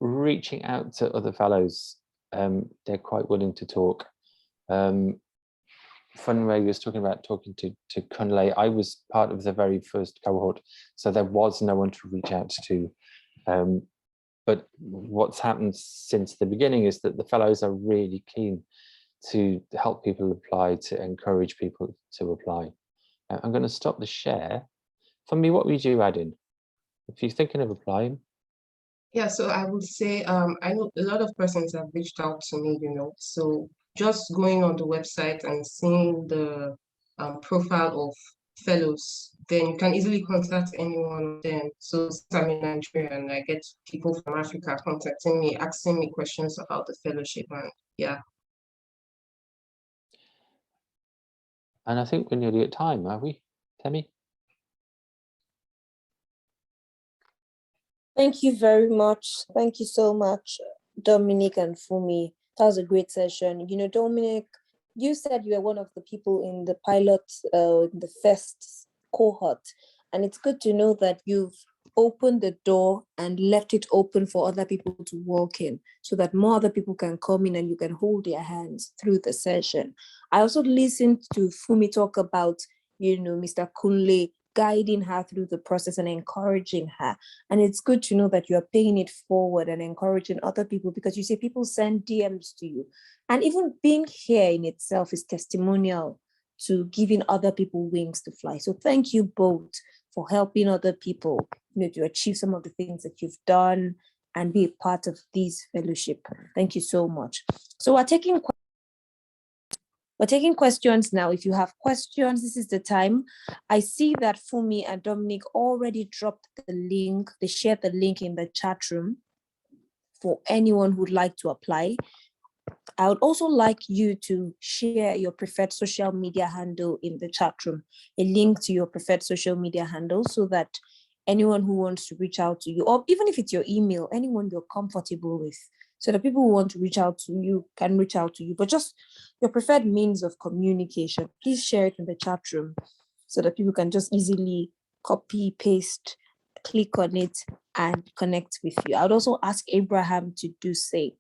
Reaching out to other fellows, they're quite willing to talk. Funmi was talking about talking to Kunle. I was part of the very first cohort, so there was no one to reach out to. But what's happened since the beginning is that the fellows are really keen to help people apply, to encourage people to apply. I'm going to stop the share. Funmi, what would you add in if you're thinking of applying? Yeah, so I would say I know a lot of persons have reached out to me, so just going on the website and seeing the profile of fellows, then you can easily contact any one of them. So since I'm in Nigeria and I get people from Africa contacting me, asking me questions about the fellowship, and yeah. And I think we're nearly at time, are we, Temi? Thank you very much. Thank you so much, Dominic and Funmi. That was a great session. Dominic, you said you were one of the people in the pilot, the first cohort, and it's good to know that you've opened the door and left it open for other people to walk in, so that more other people can come in and you can hold their hands through the session. I also listened to Funmi talk about, Mr. Kunle guiding her through the process and encouraging her. And it's good to know that you're paying it forward and encouraging other people, because you say people send DMs to you. And even being here in itself is testimonial to giving other people wings to fly. So thank you both for helping other people, to achieve some of the things that you've done and be a part of this fellowship. Thank you so much. So we're taking questions now. If you have questions, this is the time. I see that Funmi and Dominic already dropped the link. They shared the link in the chat room for anyone who'd like to apply. I would also like you to share your preferred social media handle in the chat room, a link to your preferred social media handle, so that anyone who wants to reach out to you, or even if it's your email, anyone you're comfortable with, so that people who want to reach out to you can reach out to you, but just your preferred means of communication, please share it in the chat room so that people can just easily copy, paste, click on it and connect with you. I would also ask Abraham to do same.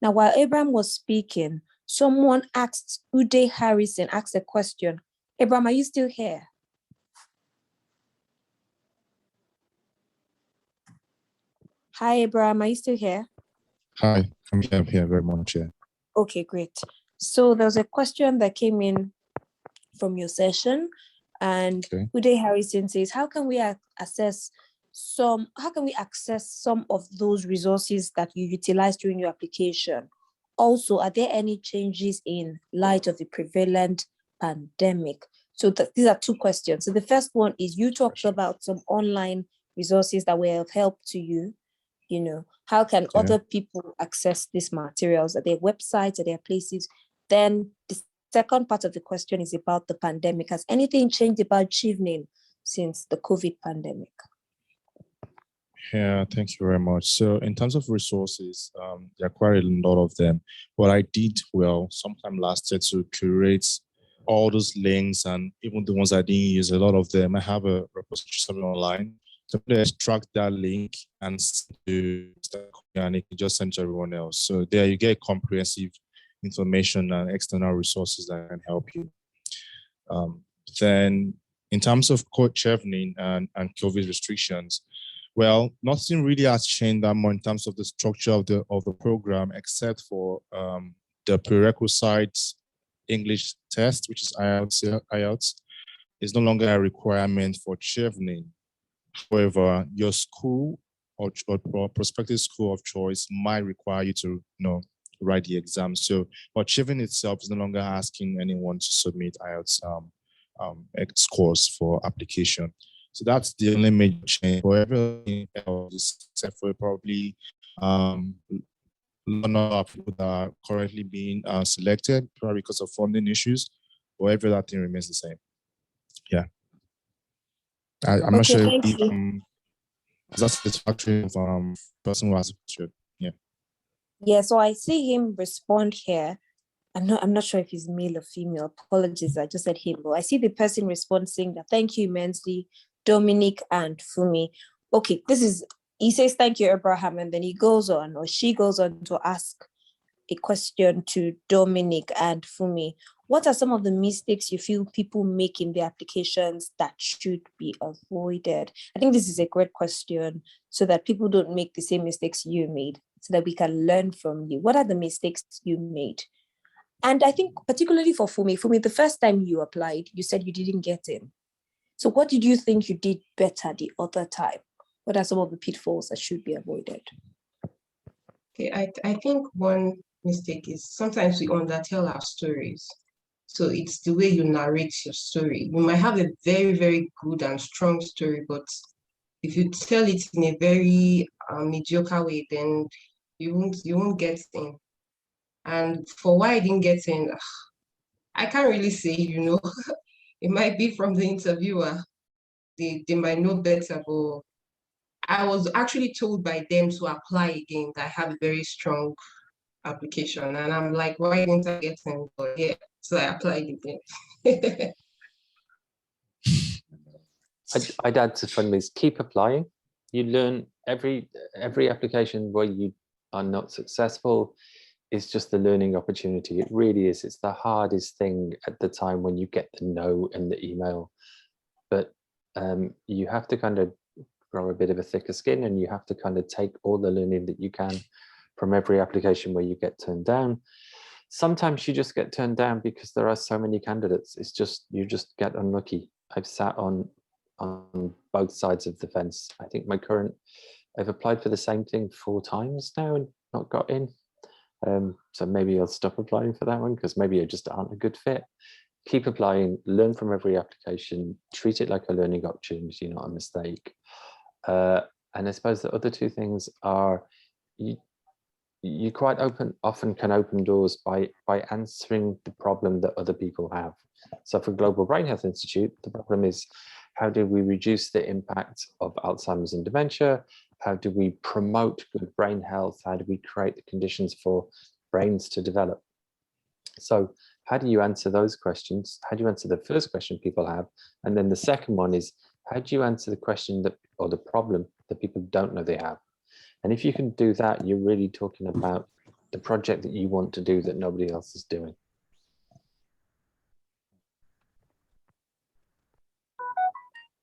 Now, while Abraham was speaking, someone asked, Uday Harrison asked a question. Abraham, are you still here? Hi, Abraham, are you still here? Hi, I'm here very much, yeah. Okay, great. So there was a question that came in from your session, and Uday Harrison says, how can we access some of those resources that you utilized during your application? Also, are there any changes in light of the prevalent pandemic? So these are two questions. So the first one is, you talked about some online resources that were of help to you. How can other people access these materials? Are there websites? Are there places? Then the second part of the question is about the pandemic. Has anything changed about Chevening since the COVID pandemic? Yeah, thank you very much. So in terms of resources, there are quite a lot of them. What I did sometime last year to curate all those links, and even the ones I didn't use, a lot of them, I have a repository somewhere online. So they extract that link and it can just send to everyone else. So there you get comprehensive information and external resources that can help you. Then in terms of code chevening and COVID restrictions, well, nothing really has changed that much in terms of the structure of the program, except for the prerequisites English test, which is IELTS, is no longer a requirement for chevening. However, your school or prospective school of choice might require you to write the exam. So, but chevening itself is no longer asking anyone to submit IELTS scores for application. So that's the only major change. For everything else, except for probably number of people that are currently being selected, probably because of funding issues, or every other thing remains the same. Yeah. I'm not sure if that's satisfactory of person who has a question. Yeah. Yeah, so I see him respond here. I'm not sure if he's male or female. Apologies, I just said him, but I see the person respond saying that thank you immensely, Dominic and Funmi. Okay, he says thank you, Abraham, and then he goes on, or she goes on to ask a question to Dominic and Funmi. What are some of the mistakes you feel people make in their applications that should be avoided? I think this is a great question so that people don't make the same mistakes you made, so that we can learn from you. What are the mistakes you made? And I think particularly for Funmi, the first time you applied, you said you didn't get in. So what did you think you did better the other time? What are some of the pitfalls that should be avoided? Okay, I think one mistake is sometimes we undertell our stories. So it's the way you narrate your story. You might have a very, very good and strong story, but if you tell it in a very mediocre way, then you won't get in. And for why I didn't get in, I can't really say, it might be from the interviewer. They might know better, but I was actually told by them to apply again that I have a very strong application. And I'm like, why didn't I get in? But yeah, so I applied again. I'd add to Funmi's, keep applying. You learn every application where you are not successful is just the learning opportunity. It really is. It's the hardest thing at the time when you get the no in the email. But you have to kind of grow a bit of a thicker skin, and you have to kind of take all the learning that you can from every application where you get turned down. Sometimes you just get turned down because there are so many candidates. It's just, you just get unlucky. I've sat on both sides of the fence. I think I've applied for the same thing 4 times now and not got in. So maybe I'll stop applying for that one because maybe I just aren't a good fit. Keep applying, learn from every application, treat it like a learning opportunity, not a mistake. And I suppose the other 2 things are you quite often can open doors by answering the problem that other people have. So for Global Brain Health Institute, the problem is, how do we reduce the impact of Alzheimer's and dementia? How do we promote good brain health? How do we create the conditions for brains to develop? So how do you answer those questions? How do you answer the first question people have? And then the second one is, how do you answer the question or the problem that people don't know they have? And if you can do that, you're really talking about the project that you want to do that nobody else is doing.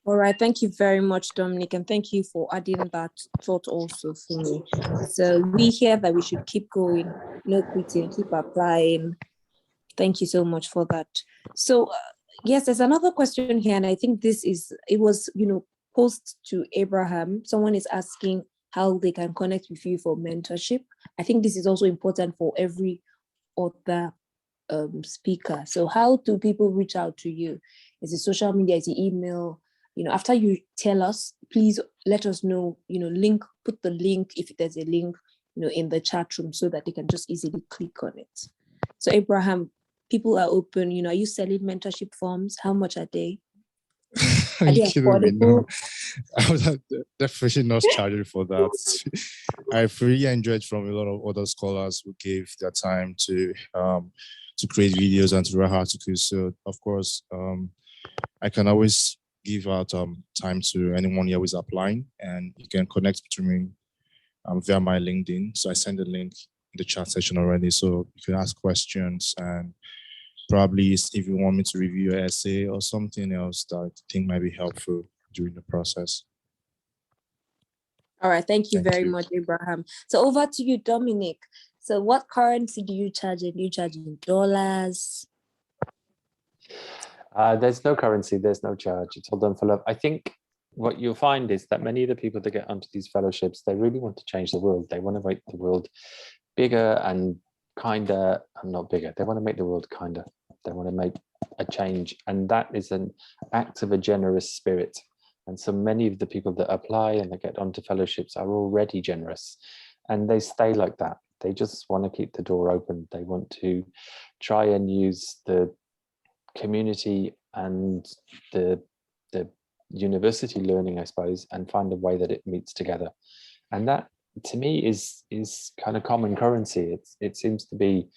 All right, thank you very much, Dominic, and thank you for adding that thought also for me. So we hear that we should keep going, no quitting, keep applying. Thank you so much for that. So yes, there's another question here, and I think it was posed to Abraham. Someone is asking how they can connect with you for mentorship. I think this is also important for every other speaker. So how do people reach out to you? Is it social media? Is it email? After you tell us, please let us know, put the link, if there's a link, in the chat room so that they can just easily click on it. So Abraham, people are open, are you selling mentorship forms? How much are they? Are you kidding me? No, I was definitely not charging for that. I've really enjoyed from a lot of other scholars who gave their time to to create videos and to write articles. So of course, I can always give out time to anyone here who is applying, and you can connect to me via my LinkedIn. So I send a link in the chat section already, so you can ask questions, and probably if you want me to review your essay or something else that you think might be helpful during the process. All right, thank you Thank very you. much, Abraham. So over to you, Dominic. So what currency do you charge in? Do you charge in dollars? There's no currency, there's no charge. It's all done for love. I think what you'll find is that many of the people that get onto these fellowships, they really want to change the world. They want to make the world bigger and kinder, and not bigger. They want to make the world kinder. They want to make a change. And that is an act of a generous spirit. And so many of the people that apply and that get onto fellowships are already generous, and they stay like that. They just want to keep the door open. They want to try and use the community and the university learning, I suppose, and find a way that it meets together. And that, to me, is kind of common currency. It seems to be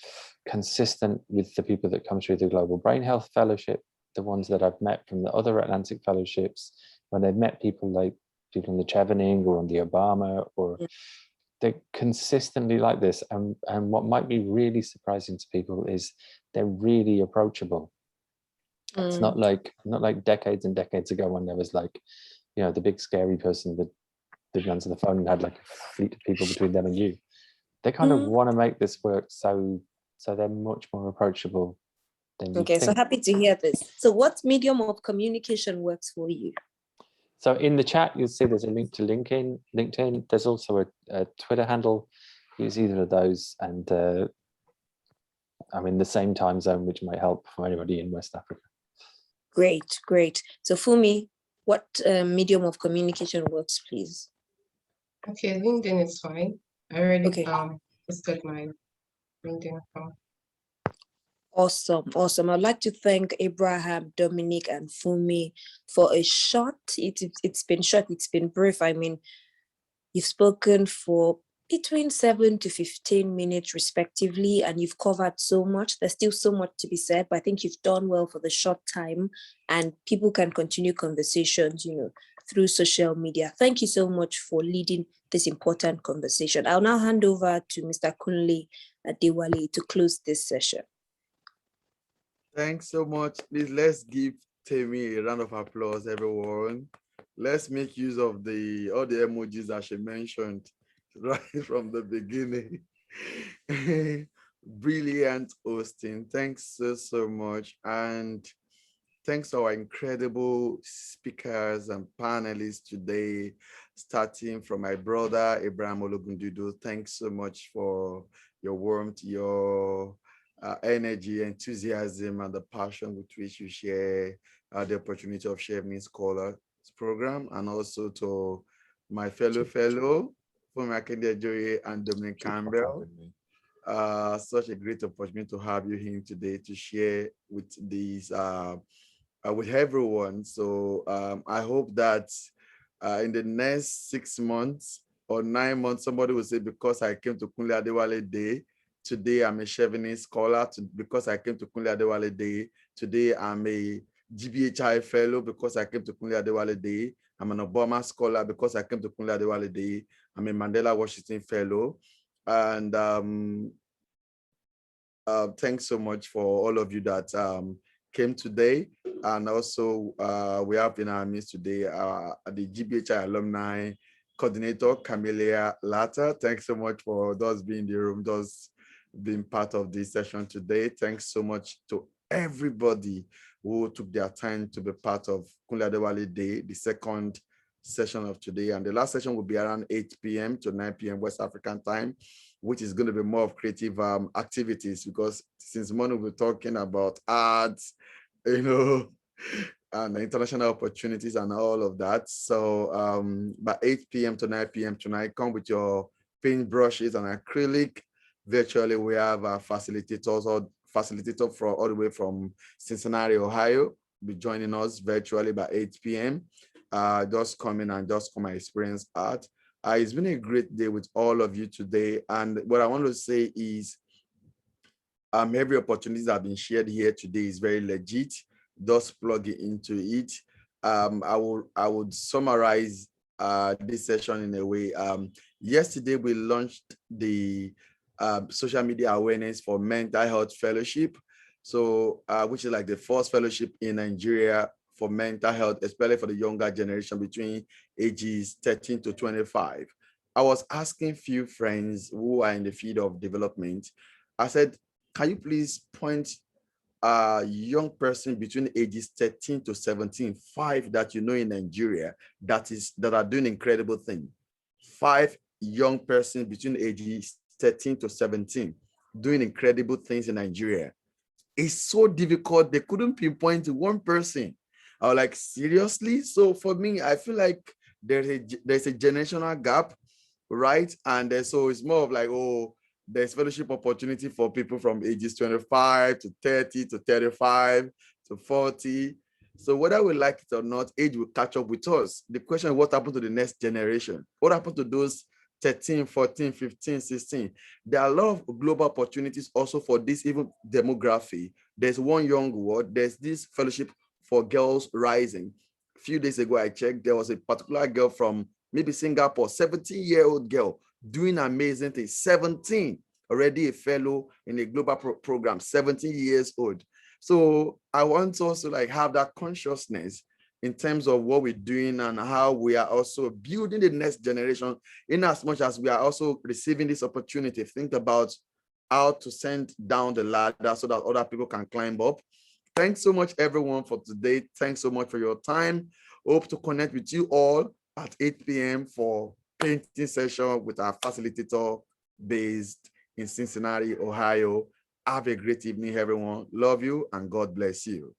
consistent with the people that come through the Global Brain Health Fellowship, the ones that I've met from the other Atlantic fellowships, when they've met people like people in the Chevening or on the Obama, or they're consistently like this. And what might be really surprising to people is they're really approachable. It's not like decades and decades ago when there was like, you know, the big scary person that answer the phone and had like a fleet of people between them and you. They kind of want to make this work, so they're much more approachable than you think. So happy to hear this. So what medium of communication works for you? So in the chat, you'll see there's a link to LinkedIn. There's also a Twitter handle. Use either of those, and I'm in the same time zone, which might help for anybody in West Africa. Great. So Funmi, what medium of communication works, please? Okay, LinkedIn is fine. I already Okay. posted my LinkedIn account. Awesome. I'd like to thank Abraham, Dominic, and Funmi for a short. It's been short, it's been brief. I mean, you've spoken for between 7 to 15 minutes respectively, and you've covered so much. There's still so much to be said, but I think you've done well for the short time, and people can continue conversations, through social media. Thank you so much for leading this important conversation. I'll now hand over to Mr. Kunle Adewale to close this session. Thanks so much. Please, let's give Temi a round of applause, everyone. Let's make use of all the emojis that she mentioned right from the beginning. Brilliant hosting. Thanks so much. And thanks to our incredible speakers and panelists today, starting from my brother, Abraham Ologundudu. Thanks so much for your warmth, your energy, enthusiasm, and the passion with which you share the opportunity of Chevening Scholar program, and also to my fellow, Funmi Akindejoye and Dominic Campbell. Such a great opportunity to have you here today to share with these with everyone. So I hope that in the next 6 months or 9 months, somebody will say, because I came to Kunle Adewale Day, today I'm a Chevening Scholar. Because I came to Kunle Adewale Day, today I'm a GBHI Fellow. Because I came to Kunle Adewale Day, I'm an Obama Scholar. Because I came to Kunle Adewale Day, I'm a Mandela Washington Fellow. And thanks so much for all of you that came today. And also we have in our midst today the GBHI alumni coordinator, Camelia Latta. Thanks so much for those being in the room, those being part of this session today. Thanks so much to everybody who took their time to be part of Kunle Adewale Day, the second session of today. And the last session will be around 8 p.m. to 9 p.m. West African time, which is going to be more of creative activities, because since morning we're talking about arts, and international opportunities and all of that. So by 8 p.m. to 9 p.m. tonight, come with your paint brushes and acrylic. Virtually, we have a facilitator from all the way from Cincinnati, Ohio, be joining us virtually by 8 p.m. Just come in and just come and experience art. It's been a great day with all of you today. And what I want to say is, Every opportunity that have been shared here today is very legit. Just plug it into it. I would summarize this session in a way. Yesterday we launched the social media awareness for mental health fellowship. So which is like the first fellowship in Nigeria for mental health, especially for the younger generation between ages 13 to 25. I was asking few friends who are in the field of development. I said, can you please point a young person between ages 13 to 17, 5 that you know in Nigeria that are doing incredible things. 5 young persons between ages 13 to 17 doing incredible things in Nigeria. It's so difficult. They couldn't pinpoint one person. I was like, seriously? So for me, I feel like there's a generational gap, right? And so it's more of like, oh, there's fellowship opportunity for people from ages 25 to 30 to 35 to 40. So whether we like it or not, age will catch up with us. The question is, what happened to the next generation? What happened to those 13, 14, 15, 16? There are a lot of global opportunities also for this even demography. There's one young word, there's this fellowship for girls rising. A few days ago, I checked, there was a particular girl from maybe Singapore, 17-year-old girl doing amazing things, 17, already a fellow in a global program, 17 years old. So I want us to like have that consciousness in terms of what we're doing and how we are also building the next generation, in as much as we are also receiving this opportunity. Think about how to send down the ladder so that other people can climb up. Thanks so much, everyone, for today. Thanks so much for your time. Hope to connect with you all at 8 p.m. for painting session with our facilitator based in Cincinnati, Ohio. Have a great evening, everyone. Love you and God bless you.